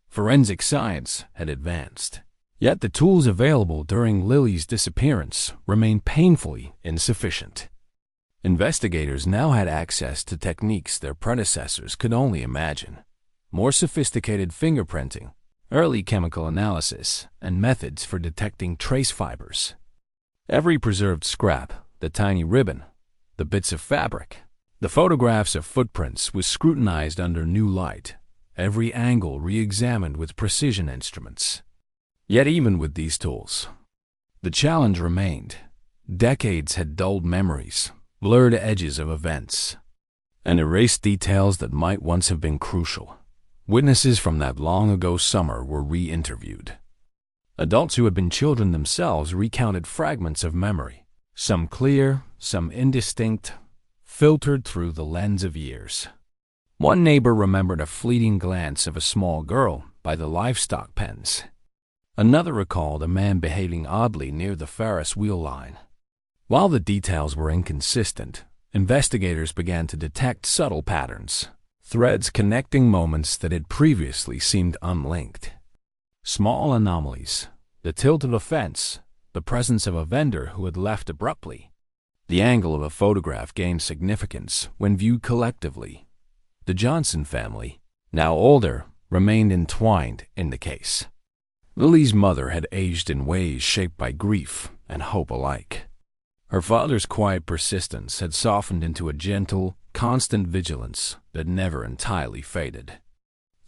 Forensic science had advanced, yet the tools available during Lily's disappearance remained painfully insufficient. Investigators now had access to techniques their predecessors could only imagine: more sophisticated fingerprinting, early chemical analysis, and methods for detecting trace fibers. Every preserved scrap, the tiny ribbon, the bits of fabric, the photographs of footprints was scrutinized under new light, every angle re-examined with precision instruments. Yet even with these tools, the challenge remained. Decades had dulled memories, blurred edges of events, and erased details that might once have been crucial. Witnesses from that long-ago summer were re-interviewed. Adults who had been children themselves recounted fragments of memory, some clear, some indistinct, filtered through the lens of years. One neighbor remembered a fleeting glance of a small girl by the livestock pens. Another recalled a man behaving oddly near the Ferris wheel line. While the details were inconsistent, investigators began to detect subtle patterns, threads connecting moments that had previously seemed unlinked. Small anomalies, the tilt of a fence, the presence of a vendor who had left abruptly. The angle of a photograph gained significance when viewed collectively. The Johnson family, now older, remained entwined in the case. Lily's mother had aged in ways shaped by grief and hope alike. Her father's quiet persistence had softened into a gentle, constant vigilance that never entirely faded.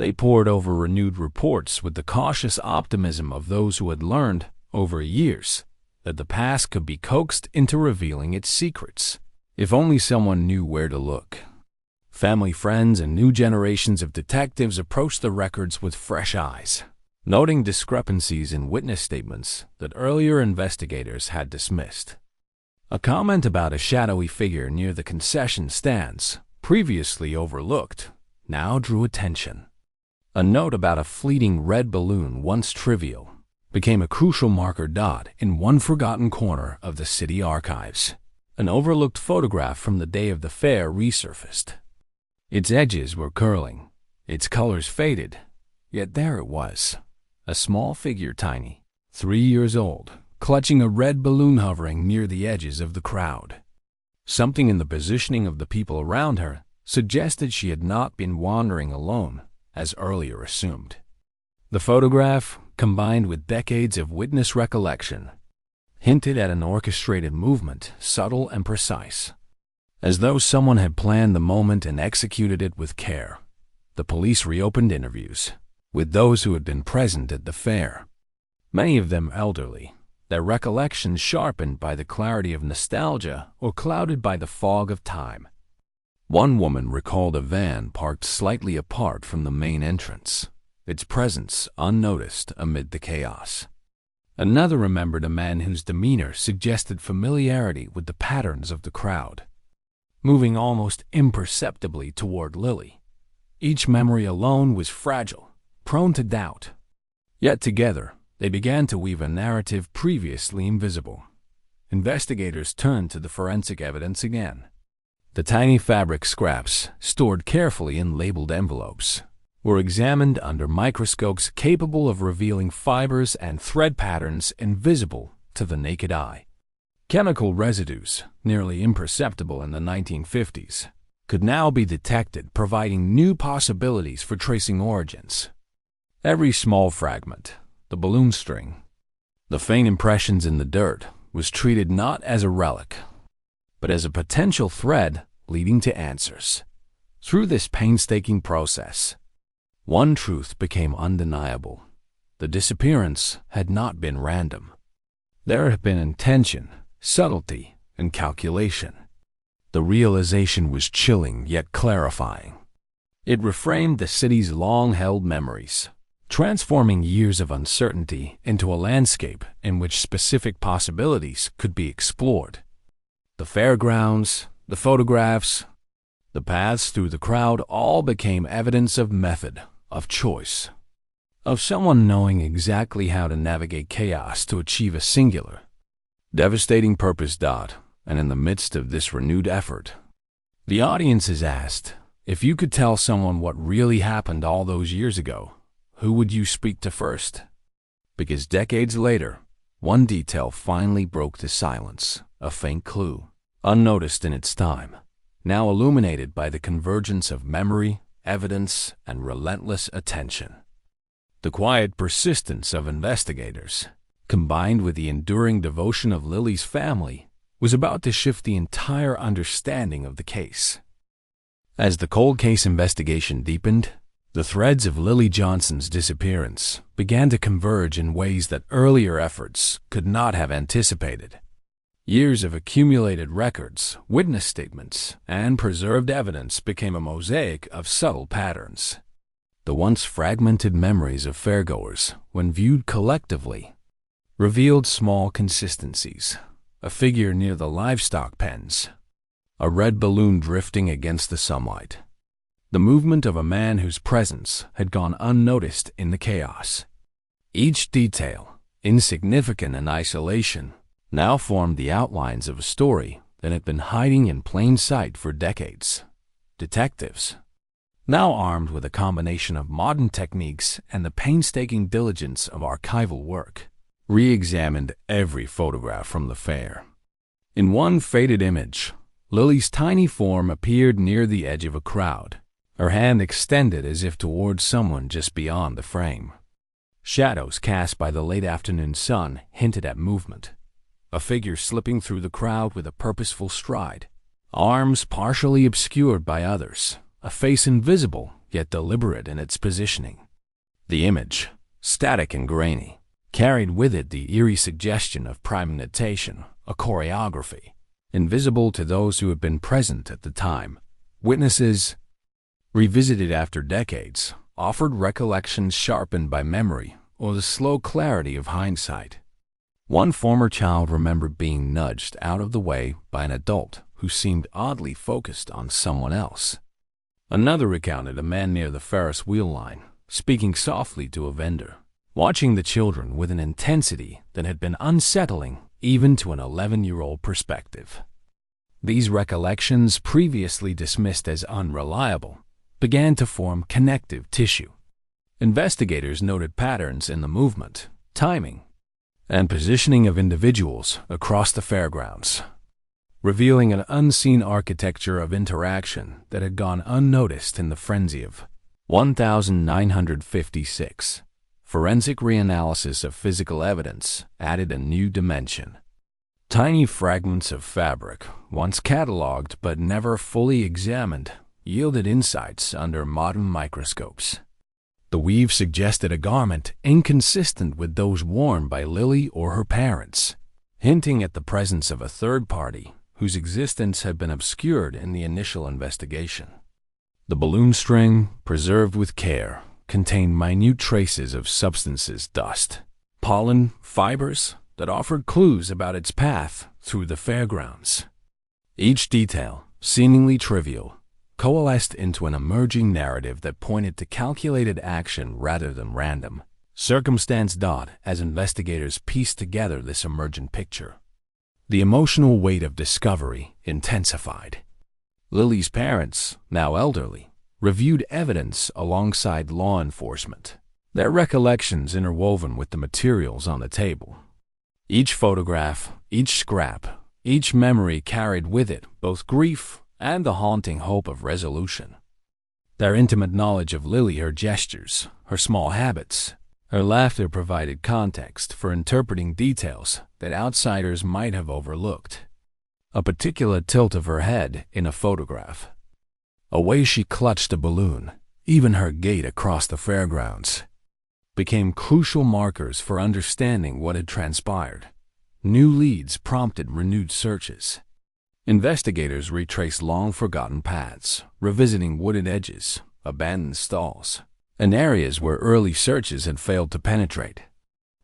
They pored over renewed reports with the cautious optimism of those who had learned, over years, that the past could be coaxed into revealing its secrets, if only someone knew where to look. Family, friends, and new generations of detectives approached the records with fresh eyes, noting discrepancies in witness statements that earlier investigators had dismissed. A comment about a shadowy figure near the concession stands, previously overlooked, now drew attention. A note about a fleeting red balloon, once trivial, became a crucial marker dot in one forgotten corner of the city archives. An overlooked photograph from the day of the fair resurfaced. Its edges were curling, its colors faded, yet there it was, a small figure, tiny, 3 years old, clutching a red balloon hovering near the edges of the crowd. Something in the positioning of the people around her suggested she had not been wandering alone, as earlier assumed. The photograph, combined with decades of witness recollection, hinted at an orchestrated movement, subtle and precise. As though someone had planned the moment and executed it with care, the police reopened interviews with those who had been present at the fair, many of them elderly, their recollections sharpened by the clarity of nostalgia or clouded by the fog of time. One woman recalled a van parked slightly apart from the main entrance, its presence unnoticed amid the chaos. Another remembered a man whose demeanor suggested familiarity with the patterns of the crowd, moving almost imperceptibly toward Lily. Each memory alone was fragile, prone to doubt. Yet together, they began to weave a narrative previously invisible. Investigators turned to the forensic evidence again. The tiny fabric scraps, stored carefully in labeled envelopes, were examined under microscopes capable of revealing fibers and thread patterns invisible to the naked eye. Chemical residues, nearly imperceptible in the 1950s, could now be detected, providing new possibilities for tracing origins. Every small fragment, the balloon string, the faint impressions in the dirt, was treated not as a relic, but as a potential thread leading to answers. Through this painstaking process, one truth became undeniable. The disappearance had not been random. There had been intention, subtlety, and calculation. The realization was chilling yet clarifying. It reframed the city's long-held memories, transforming years of uncertainty into a landscape in which specific possibilities could be explored. The fairgrounds, the photographs, the paths through the crowd all became evidence of method, of choice, of someone knowing exactly how to navigate chaos to achieve a singular, devastating purpose. And in the midst of this renewed effort, the audience is asked, if you could tell someone what really happened all those years ago, who would you speak to first? Because decades later, one detail finally broke the silence, a faint clue, unnoticed in its time, now illuminated by the convergence of memory, evidence, and relentless attention. The quiet persistence of investigators, combined with the enduring devotion of Lily's family, was about to shift the entire understanding of the case. As the cold case investigation deepened, the threads of Lily Johnson's disappearance began to converge in ways that earlier efforts could not have anticipated. Years of accumulated records, witness statements, and preserved evidence became a mosaic of subtle patterns. The once fragmented memories of fairgoers, when viewed collectively, revealed small consistencies. A figure near the livestock pens, a red balloon drifting against the sunlight, the movement of a man whose presence had gone unnoticed in the chaos. Each detail, insignificant in isolation, now formed the outlines of a story that had been hiding in plain sight for decades. Detectives, now armed with a combination of modern techniques and the painstaking diligence of archival work, re-examined every photograph from the fair. In one faded image, Lily's tiny form appeared near the edge of a crowd, her hand extended as if towards someone just beyond the frame. Shadows cast by the late afternoon sun hinted at movement, a figure slipping through the crowd with a purposeful stride, arms partially obscured by others, a face invisible yet deliberate in its positioning. The image, static and grainy, carried with it the eerie suggestion of premeditation, a choreography, invisible to those who had been present at the time. Witnesses, revisited after decades, offered recollections sharpened by memory or the slow clarity of hindsight. One former child remembered being nudged out of the way by an adult who seemed oddly focused on someone else. Another recounted a man near the Ferris wheel line, speaking softly to a vendor, watching the children with an intensity that had been unsettling even to an 11-year-old perspective. These recollections, previously dismissed as unreliable, began to form connective tissue. Investigators noted patterns in the movement, timing, and positioning of individuals across the fairgrounds, revealing an unseen architecture of interaction that had gone unnoticed in the frenzy of 1956. Forensic reanalysis of physical evidence added a new dimension. Tiny fragments of fabric, once catalogued but never fully examined, yielded insights under modern microscopes. The weave suggested a garment inconsistent with those worn by Lily or her parents, hinting at the presence of a third party whose existence had been obscured in the initial investigation. The balloon string, preserved with care, contained minute traces of substances, dust, pollen, fibers that offered clues about its path through the fairgrounds. Each detail, seemingly trivial, coalesced into an emerging narrative that pointed to calculated action rather than random circumstance. As investigators pieced together this emergent picture, the emotional weight of discovery intensified. Lily's parents, now elderly, reviewed evidence alongside law enforcement, their recollections interwoven with the materials on the table. Each photograph, each scrap, each memory carried with it both grief and the haunting hope of resolution. Their intimate knowledge of Lily, her gestures, her small habits, her laughter provided context for interpreting details that outsiders might have overlooked. A particular tilt of her head in a photograph, a way she clutched a balloon, even her gait across the fairgrounds, became crucial markers for understanding what had transpired. New leads prompted renewed searches. Investigators retraced long-forgotten paths, revisiting wooded edges, abandoned stalls, and areas where early searches had failed to penetrate.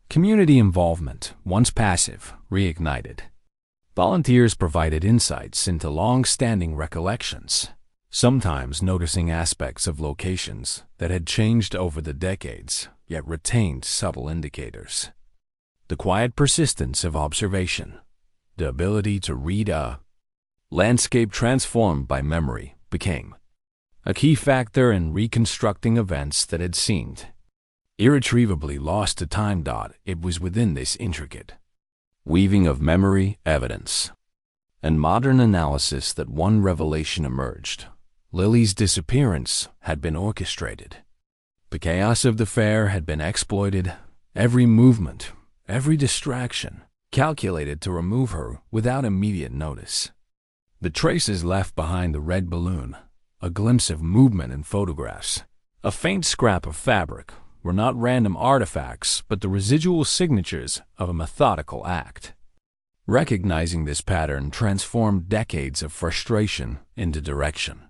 Community involvement, once passive, reignited. Volunteers provided insights into long-standing recollections, sometimes noticing aspects of locations that had changed over the decades, yet retained subtle indicators. The quiet persistence of observation, the ability to read a landscape transformed by memory, became a key factor in reconstructing events that had seemed irretrievably lost to time. It was within this intricate weaving of memory, evidence, and modern analysis that one revelation emerged. Lily's disappearance had been orchestrated. The chaos of the fair had been exploited, every movement, every distraction, calculated to remove her without immediate notice. The traces left behind the red balloon, a glimpse of movement in photographs, a faint scrap of fabric, were not random artifacts but the residual signatures of a methodical act. Recognizing this pattern transformed decades of frustration into direction.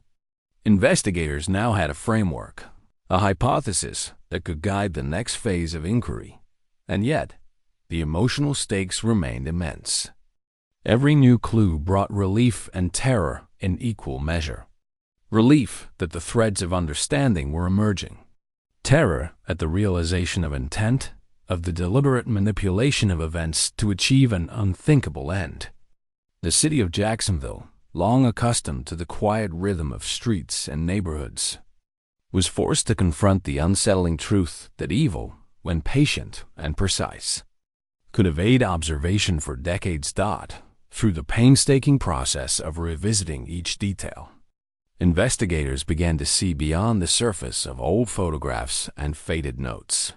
Investigators now had a framework, a hypothesis that could guide the next phase of inquiry, and yet the emotional stakes remained immense. Every new clue brought relief and terror in equal measure. Relief that the threads of understanding were emerging. Terror at the realization of intent, of the deliberate manipulation of events to achieve an unthinkable end. The city of Jacksonville, long accustomed to the quiet rhythm of streets and neighborhoods, was forced to confront the unsettling truth that evil, when patient and precise, could evade observation for decades. Through the painstaking process of revisiting each detail, investigators began to see beyond the surface of old photographs and faded notes.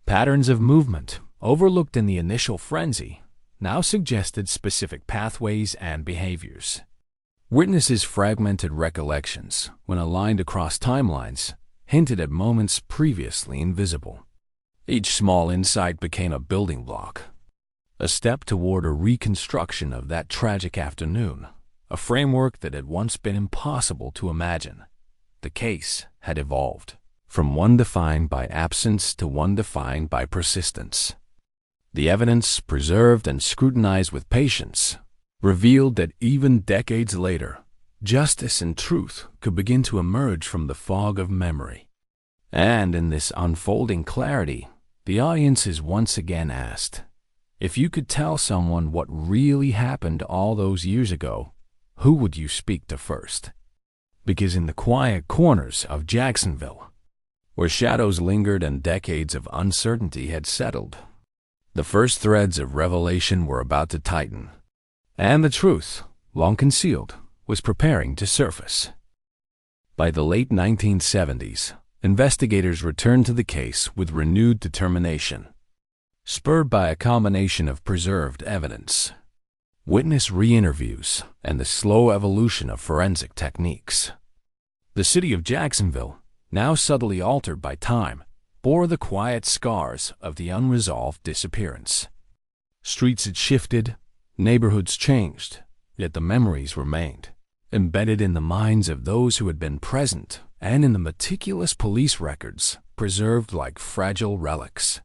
Patterns of movement, overlooked in the initial frenzy, now suggested specific pathways and behaviors. Witnesses' fragmented recollections, when aligned across timelines, hinted at moments previously invisible. Each small insight became a building block, a step toward a reconstruction of that tragic afternoon, a framework that had once been impossible to imagine. The case had evolved from one defined by absence to one defined by persistence. The evidence, preserved and scrutinized with patience, revealed that even decades later, justice and truth could begin to emerge from the fog of memory. And in this unfolding clarity, the audience is once again asked, if you could tell someone what really happened all those years ago, who would you speak to first? Because in the quiet corners of Jacksonville, where shadows lingered and decades of uncertainty had settled, the first threads of revelation were about to tighten, and the truth, long concealed, was preparing to surface. By the late 1970s, investigators returned to the case with renewed determination, spurred by a combination of preserved evidence, witness re-interviews, and the slow evolution of forensic techniques. The city of Jacksonville, now subtly altered by time, bore the quiet scars of the unresolved disappearance. Streets had shifted, neighborhoods changed, yet the memories remained, embedded in the minds of those who had been present and in the meticulous police records preserved like fragile relics.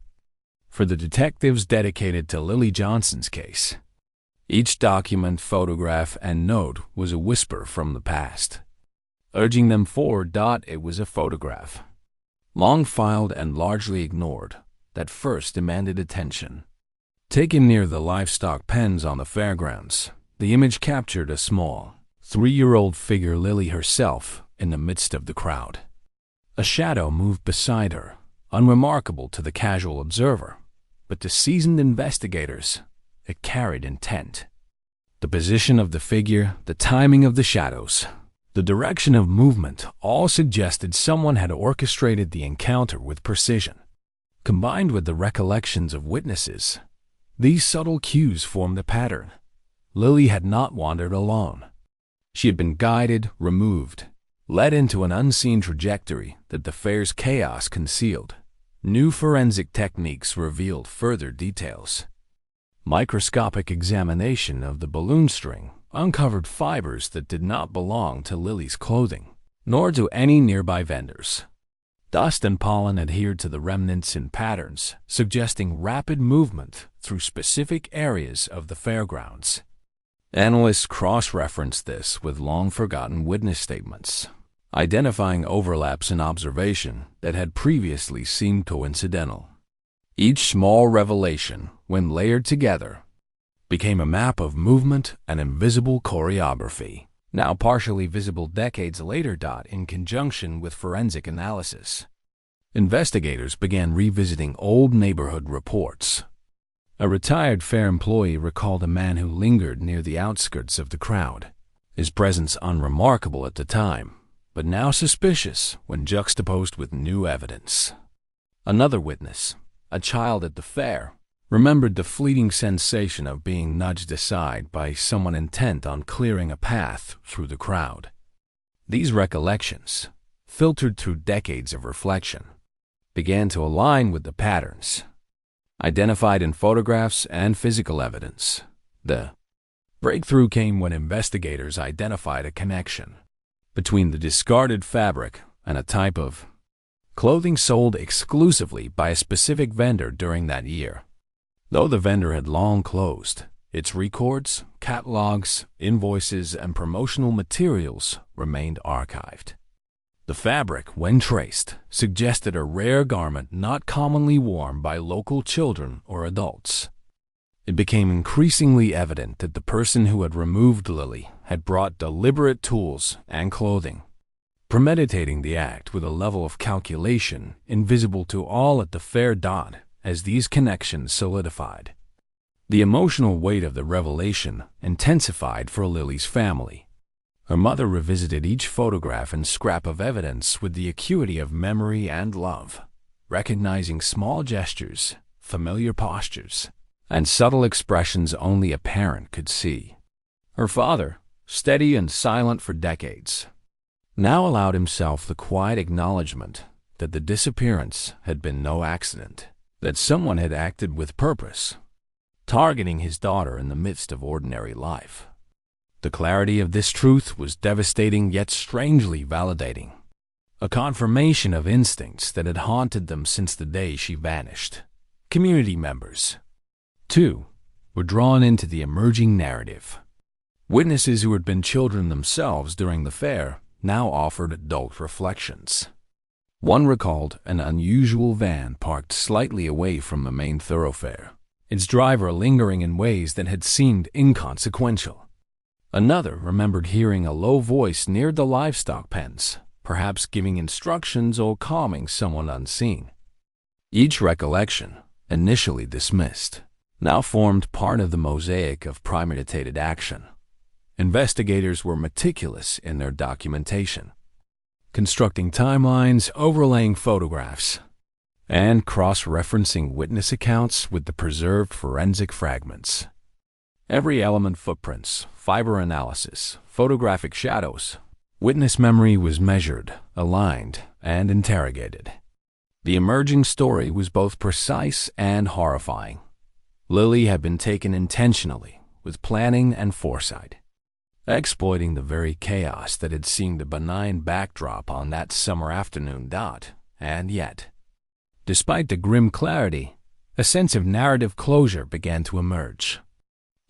For the detectives dedicated to Lily Johnson's case, each document, photograph, and note was a whisper from the past, urging them forward. It was a photograph, long filed and largely ignored, that first demanded attention. Taken near the livestock pens on the fairgrounds, the image captured a small, 3-year-old figure, Lily herself, in the midst of the crowd. A shadow moved beside her, unremarkable to the casual observer, but to seasoned investigators, it carried intent. The position of the figure, the timing of the shadows, the direction of movement all suggested someone had orchestrated the encounter with precision. Combined with the recollections of witnesses, these subtle cues formed a pattern. Lily had not wandered alone. She had been guided, removed, led into an unseen trajectory that the fair's chaos concealed. New forensic techniques revealed further details. Microscopic examination of the balloon string uncovered fibers that did not belong to Lily's clothing, nor to any nearby vendors. Dust and pollen adhered to the remnants in patterns, suggesting rapid movement through specific areas of the fairgrounds. Analysts cross-referenced this with long-forgotten witness statements, identifying overlaps in observation that had previously seemed coincidental. Each small revelation, when layered together, became a map of movement and invisible choreography, now partially visible decades later. In conjunction with forensic analysis, investigators began revisiting old neighborhood reports. A retired fair employee recalled a man who lingered near the outskirts of the crowd, his presence unremarkable at the time, but now suspicious when juxtaposed with new evidence. Another witness, a child at the fair, remembered the fleeting sensation of being nudged aside by someone intent on clearing a path through the crowd. These recollections, filtered through decades of reflection, began to align with the patterns identified in photographs and physical evidence. The breakthrough came when investigators identified a connection between the discarded fabric and a type of clothing sold exclusively by a specific vendor during that year. Though the vendor had long closed, its records, catalogs, invoices, and promotional materials remained archived. The fabric, when traced, suggested a rare garment not commonly worn by local children or adults. It became increasingly evident that the person who had removed Lily had brought deliberate tools and clothing, premeditating the act with a level of calculation invisible to all at the fair. As these connections solidified, the emotional weight of the revelation intensified for Lily's family. Her mother revisited each photograph and scrap of evidence with the acuity of memory and love, recognizing small gestures, familiar postures, and subtle expressions only a parent could see. Her father, steady and silent for decades, now allowed himself the quiet acknowledgement that the disappearance had been no accident, that someone had acted with purpose, targeting his daughter in the midst of ordinary life. The clarity of this truth was devastating yet strangely validating, a confirmation of instincts that had haunted them since the day she vanished. Community members, too, were drawn into the emerging narrative. Witnesses who had been children themselves during the fair now offered adult reflections. One recalled an unusual van parked slightly away from the main thoroughfare, its driver lingering in ways that had seemed inconsequential. Another remembered hearing a low voice near the livestock pens, perhaps giving instructions or calming someone unseen. Each recollection, initially dismissed, now formed part of the mosaic of premeditated action. Investigators were meticulous in their documentation, constructing timelines, overlaying photographs, and cross-referencing witness accounts with the preserved forensic fragments. Every element, footprints, fiber analysis, photographic shadows, witness memory was measured, aligned, and interrogated. The emerging story was both precise and horrifying. Lily had been taken intentionally, with planning and foresight, exploiting the very chaos that had seemed a benign backdrop on that summer afternoon. And yet, despite the grim clarity, a sense of narrative closure began to emerge.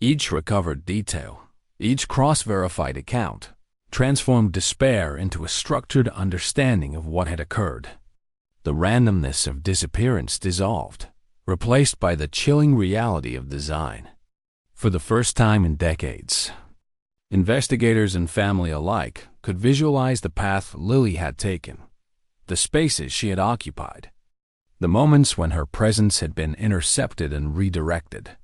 Each recovered detail, each cross-verified account, transformed despair into a structured understanding of what had occurred. The randomness of disappearance dissolved, replaced by the chilling reality of design. For the first time in decades, investigators and family alike could visualize the path Lily had taken, the spaces she had occupied, the moments when her presence had been intercepted and redirected.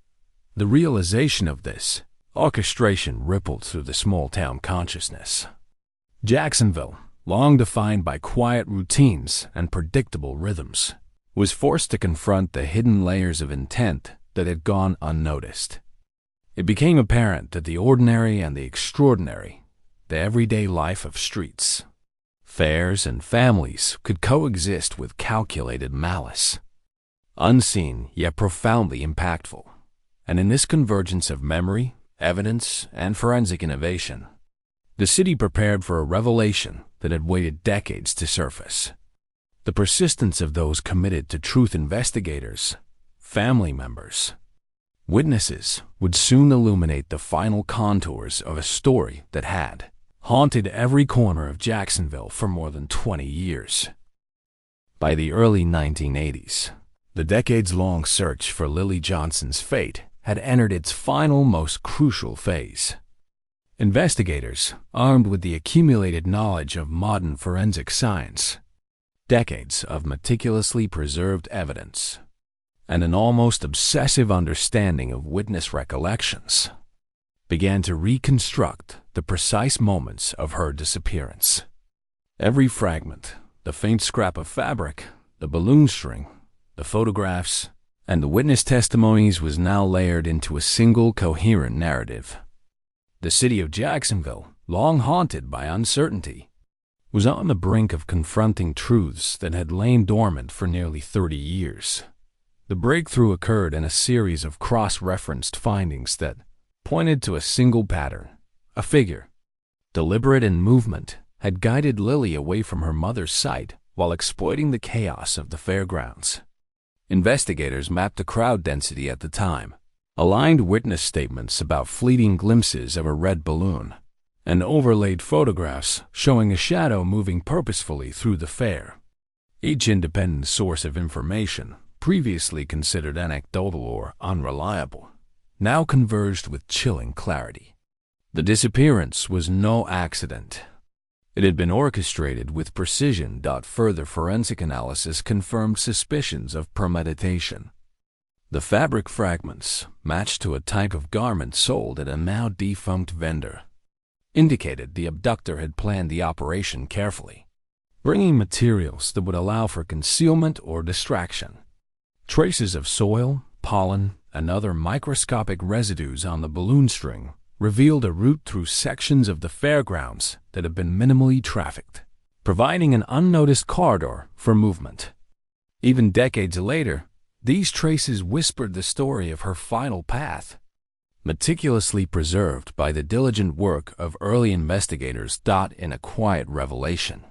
The realization of this orchestration rippled through the small-town consciousness. Jacksonville, long defined by quiet routines and predictable rhythms, was forced to confront the hidden layers of intent that had gone unnoticed. It became apparent that the ordinary and the extraordinary, the everyday life of streets, fairs, and families could coexist with calculated malice, unseen yet profoundly impactful. And in this convergence of memory, evidence, and forensic innovation, the city prepared for a revelation that had waited decades to surface. The persistence of those committed to truth, investigators, family members, witnesses, would soon illuminate the final contours of a story that had haunted every corner of Jacksonville for more than 20 years. By the early 1980s, the decades-long search for Lily Johnson's fate had entered its final, most crucial phase. Investigators, armed with the accumulated knowledge of modern forensic science, decades of meticulously preserved evidence, and an almost obsessive understanding of witness recollections, began to reconstruct the precise moments of her disappearance. Every fragment, the faint scrap of fabric, the balloon string, the photographs, and the witness testimonies was now layered into a single coherent narrative. The city of Jacksonville, long haunted by uncertainty, was on the brink of confronting truths that had lain dormant for nearly 30 years. The breakthrough occurred in a series of cross-referenced findings that pointed to a single pattern. A figure, deliberate in movement, had guided Lily away from her mother's sight while exploiting the chaos of the fairgrounds. Investigators mapped the crowd density at the time, aligned witness statements about fleeting glimpses of a red balloon, and overlaid photographs showing a shadow moving purposefully through the fair. Each independent source of information, previously considered anecdotal or unreliable, now converged with chilling clarity. The disappearance was no accident. It had been orchestrated with precision. Further forensic analysis confirmed suspicions of premeditation. The fabric fragments, matched to a type of garment sold at a now defunct vendor, indicated the abductor had planned the operation carefully, bringing materials that would allow for concealment or distraction. Traces of soil, pollen, and other microscopic residues on the balloon string revealed a route through sections of the fairgrounds that had been minimally trafficked. providing an unnoticed corridor for movement. Even decades later, these traces whispered the story of her final path, meticulously preserved by the diligent work of early investigators in a quiet revelation.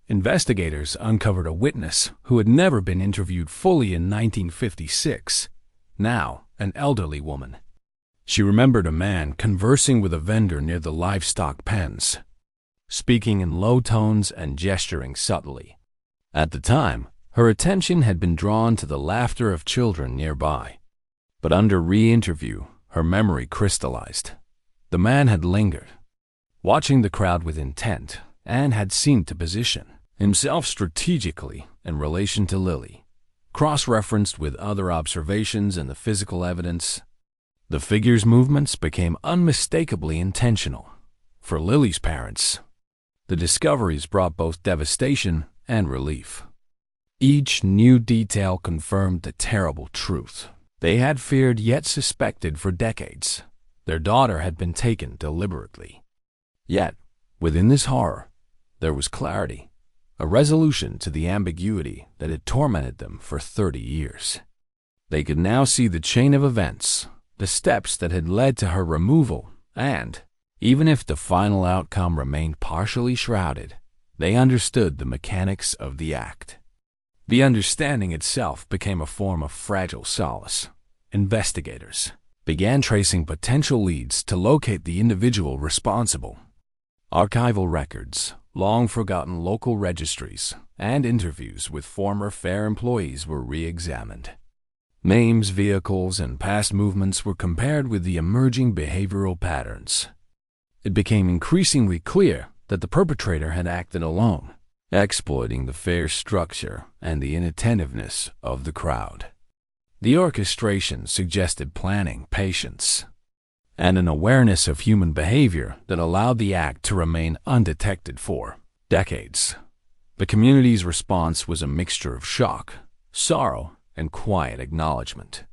Investigators uncovered a witness who had never been interviewed fully in 1956, now an elderly woman. She remembered a man conversing with a vendor near the livestock pens, speaking in low tones and gesturing subtly. At the time, her attention had been drawn to the laughter of children nearby. But under re-interview, her memory crystallized. The man had lingered, watching the crowd with intent, and had seemed to position himself strategically in relation to Lily, cross-referenced with other observations and the physical evidence. The figure's movements became unmistakably intentional. For Lily's parents, the discoveries brought both devastation and relief. Each new detail confirmed the terrible truth they had feared yet suspected for decades. Their daughter had been taken deliberately. Yet, within this horror, there was clarity, a resolution to the ambiguity that had tormented them for 30 years. They could now see the chain of events, the steps that had led to her removal, and, even if the final outcome remained partially shrouded, they understood the mechanics of the act. The understanding itself became a form of fragile solace. Investigators began tracing potential leads to locate the individual responsible. Archival records, long-forgotten local registries, and interviews with former fair employees were re-examined. Names, vehicles, and past movements were compared with the emerging behavioral patterns. It became increasingly clear that the perpetrator had acted alone, exploiting the fair structure and the inattentiveness of the crowd. The orchestration suggested planning, patience, and an awareness of human behavior that allowed the act to remain undetected for decades. The community's response was a mixture of shock, sorrow, and quiet acknowledgement.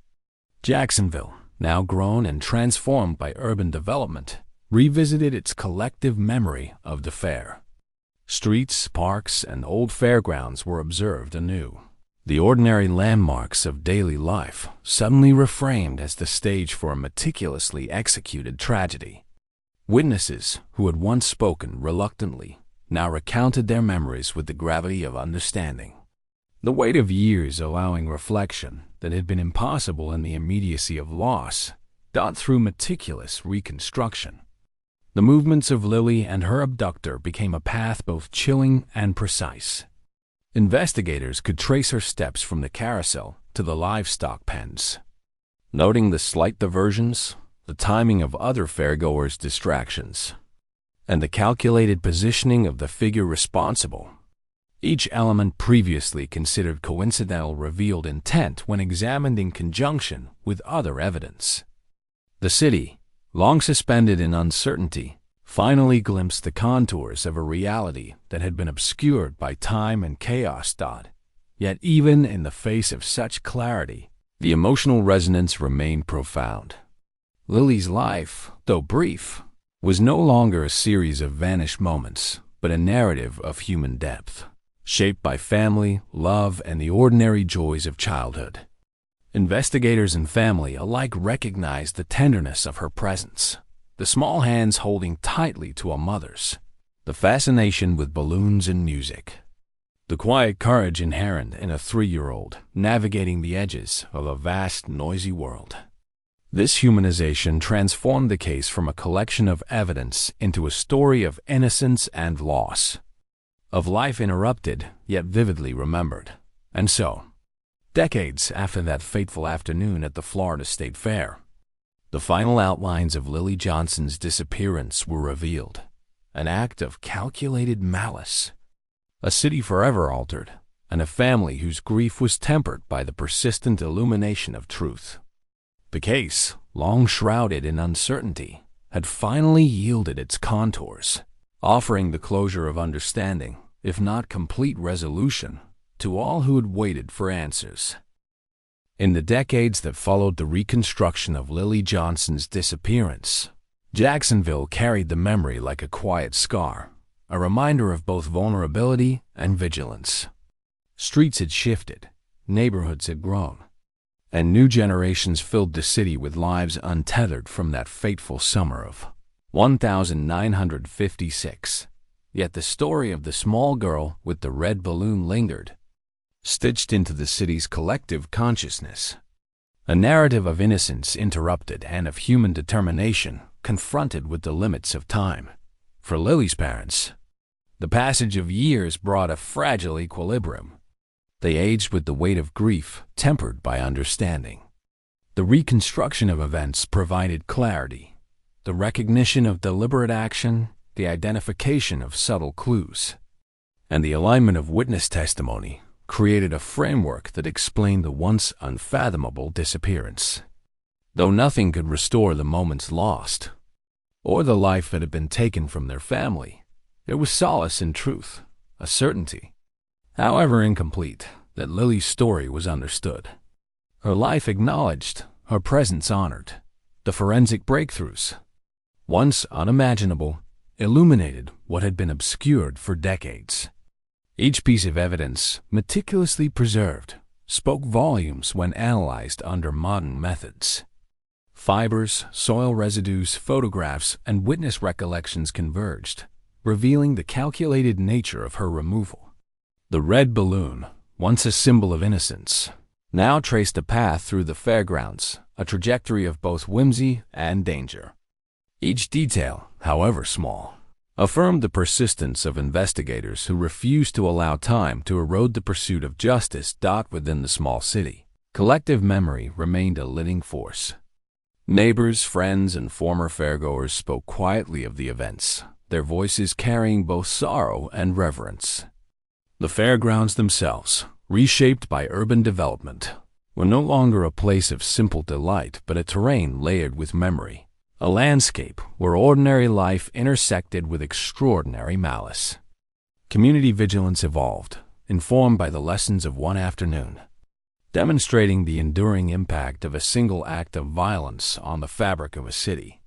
Jacksonville, now grown and transformed by urban development, revisited its collective memory of the fair. Streets, parks, and old fairgrounds were observed anew. The ordinary landmarks of daily life suddenly reframed as the stage for a meticulously executed tragedy. Witnesses who had once spoken reluctantly now recounted their memories with the gravity of understanding. The weight of years allowing reflection that had been impossible in the immediacy of loss, through meticulous reconstruction. The movements of Lily and her abductor became a path both chilling and precise. Investigators could trace her steps from the carousel to the livestock pens, noting the slight diversions, the timing of other fairgoers' distractions, and the calculated positioning of the figure responsible. Each element previously considered coincidental revealed intent when examined in conjunction with other evidence. The city, long suspended in uncertainty, finally glimpsed the contours of a reality that had been obscured by time and chaos. Yet even in the face of such clarity, the emotional resonance remained profound. Lily's life, though brief, was no longer a series of vanished moments, but a narrative of human depth, shaped by family, love, and the ordinary joys of childhood. Investigators and family alike recognized the tenderness of her presence, the small hands holding tightly to a mother's, the fascination with balloons and music, the quiet courage inherent in a 3-year-old navigating the edges of a vast, noisy world. This humanization transformed the case from a collection of evidence into a story of innocence and loss, of life interrupted yet vividly remembered. And so, decades after that fateful afternoon at the Florida State Fair, the final outlines of Lily Johnson's disappearance were revealed, an act of calculated malice, a city forever altered, and a family whose grief was tempered by the persistent illumination of truth. The case, long shrouded in uncertainty, had finally yielded its contours, offering the closure of understanding, if not complete resolution, to all who had waited for answers. In the decades that followed the reconstruction of Lily Johnson's disappearance, Jacksonville carried the memory like a quiet scar, a reminder of both vulnerability and vigilance. Streets had shifted, neighborhoods had grown, and new generations filled the city with lives untethered from that fateful summer of 1956. Yet the story of the small girl with the red balloon lingered, stitched into the city's collective consciousness. A narrative of innocence interrupted and of human determination confronted with the limits of time. For Lily's parents, the passage of years brought a fragile equilibrium. They aged with the weight of grief, tempered by understanding. The reconstruction of events provided clarity, the recognition of deliberate action, the identification of subtle clues, and the alignment of witness testimony created a framework that explained the once unfathomable disappearance. Though nothing could restore the moments lost, or the life that had been taken from their family, there was solace in truth, a certainty, however incomplete, that Lily's story was understood. Her life acknowledged, her presence honored. The forensic breakthroughs, once unimaginable, illuminated what had been obscured for decades. Each piece of evidence, meticulously preserved, spoke volumes when analyzed under modern methods. Fibers, soil residues, photographs, and witness recollections converged, revealing the calculated nature of her removal. The red balloon, once a symbol of innocence, now traced a path through the fairgrounds, a trajectory of both whimsy and danger. Each detail, however small, affirmed the persistence of investigators who refused to allow time to erode the pursuit of justice within the small city. Collective memory remained a living force. Neighbors, friends, and former fairgoers spoke quietly of the events, their voices carrying both sorrow and reverence. The fairgrounds themselves, reshaped by urban development, were no longer a place of simple delight but a terrain layered with memory, a landscape where ordinary life intersected with extraordinary malice. Community vigilance evolved, informed by the lessons of one afternoon, demonstrating the enduring impact of a single act of violence on the fabric of a city.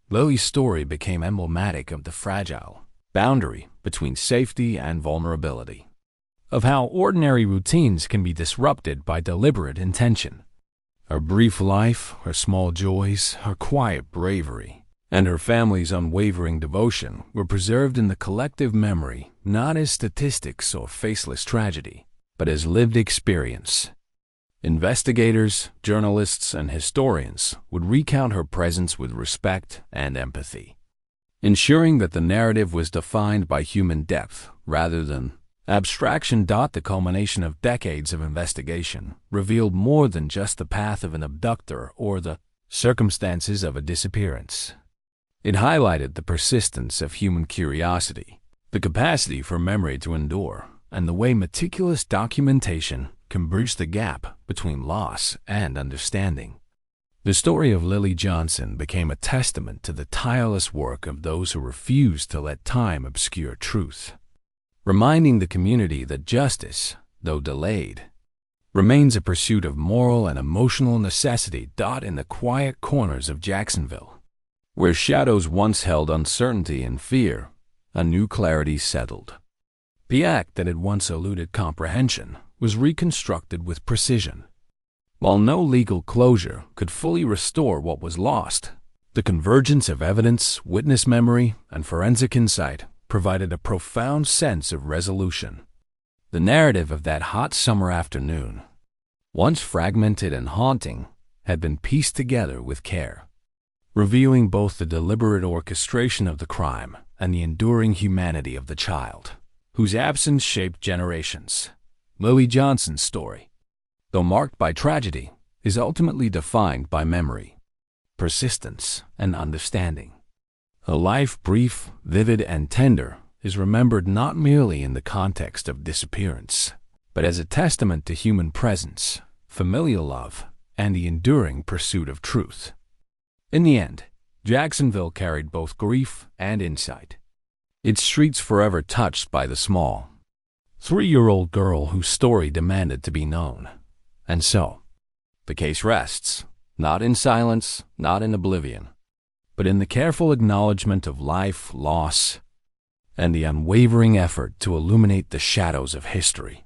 Lily's story became emblematic of the fragile boundary between safety and vulnerability, of how ordinary routines can be disrupted by deliberate intention. Her brief life, her small joys, her quiet bravery, and her family's unwavering devotion were preserved in the collective memory not as statistics or faceless tragedy, but as lived experience. Investigators, journalists, and historians would recount her presence with respect and empathy, ensuring that the narrative was defined by human depth rather than abstraction. The culmination of decades of investigation revealed more than just the path of an abductor or the circumstances of a disappearance. It highlighted the persistence of human curiosity, the capacity for memory to endure, and the way meticulous documentation can bridge the gap between loss and understanding. The story of Lily Johnson became a testament to the tireless work of those who refused to let time obscure truth, reminding the community that justice, though delayed, remains a pursuit of moral and emotional necessity. In the quiet corners of Jacksonville, where shadows once held uncertainty and fear, a new clarity settled. The act that had once eluded comprehension was reconstructed with precision. While no legal closure could fully restore what was lost, the convergence of evidence, witness memory, and forensic insight provided a profound sense of resolution. The narrative of that hot summer afternoon, once fragmented and haunting, had been pieced together with care, revealing both the deliberate orchestration of the crime and the enduring humanity of the child, whose absence shaped generations. Lily Johnson's story, though marked by tragedy, is ultimately defined by memory, persistence, and understanding. A life brief, vivid, and tender is remembered not merely in the context of disappearance, but as a testament to human presence, familial love, and the enduring pursuit of truth. In the end, Jacksonville carried both grief and insight, its streets forever touched by the small, 3-year-old girl whose story demanded to be known. And so, the case rests, not in silence, not in oblivion, but in the careful acknowledgement of life, loss, and the unwavering effort to illuminate the shadows of history.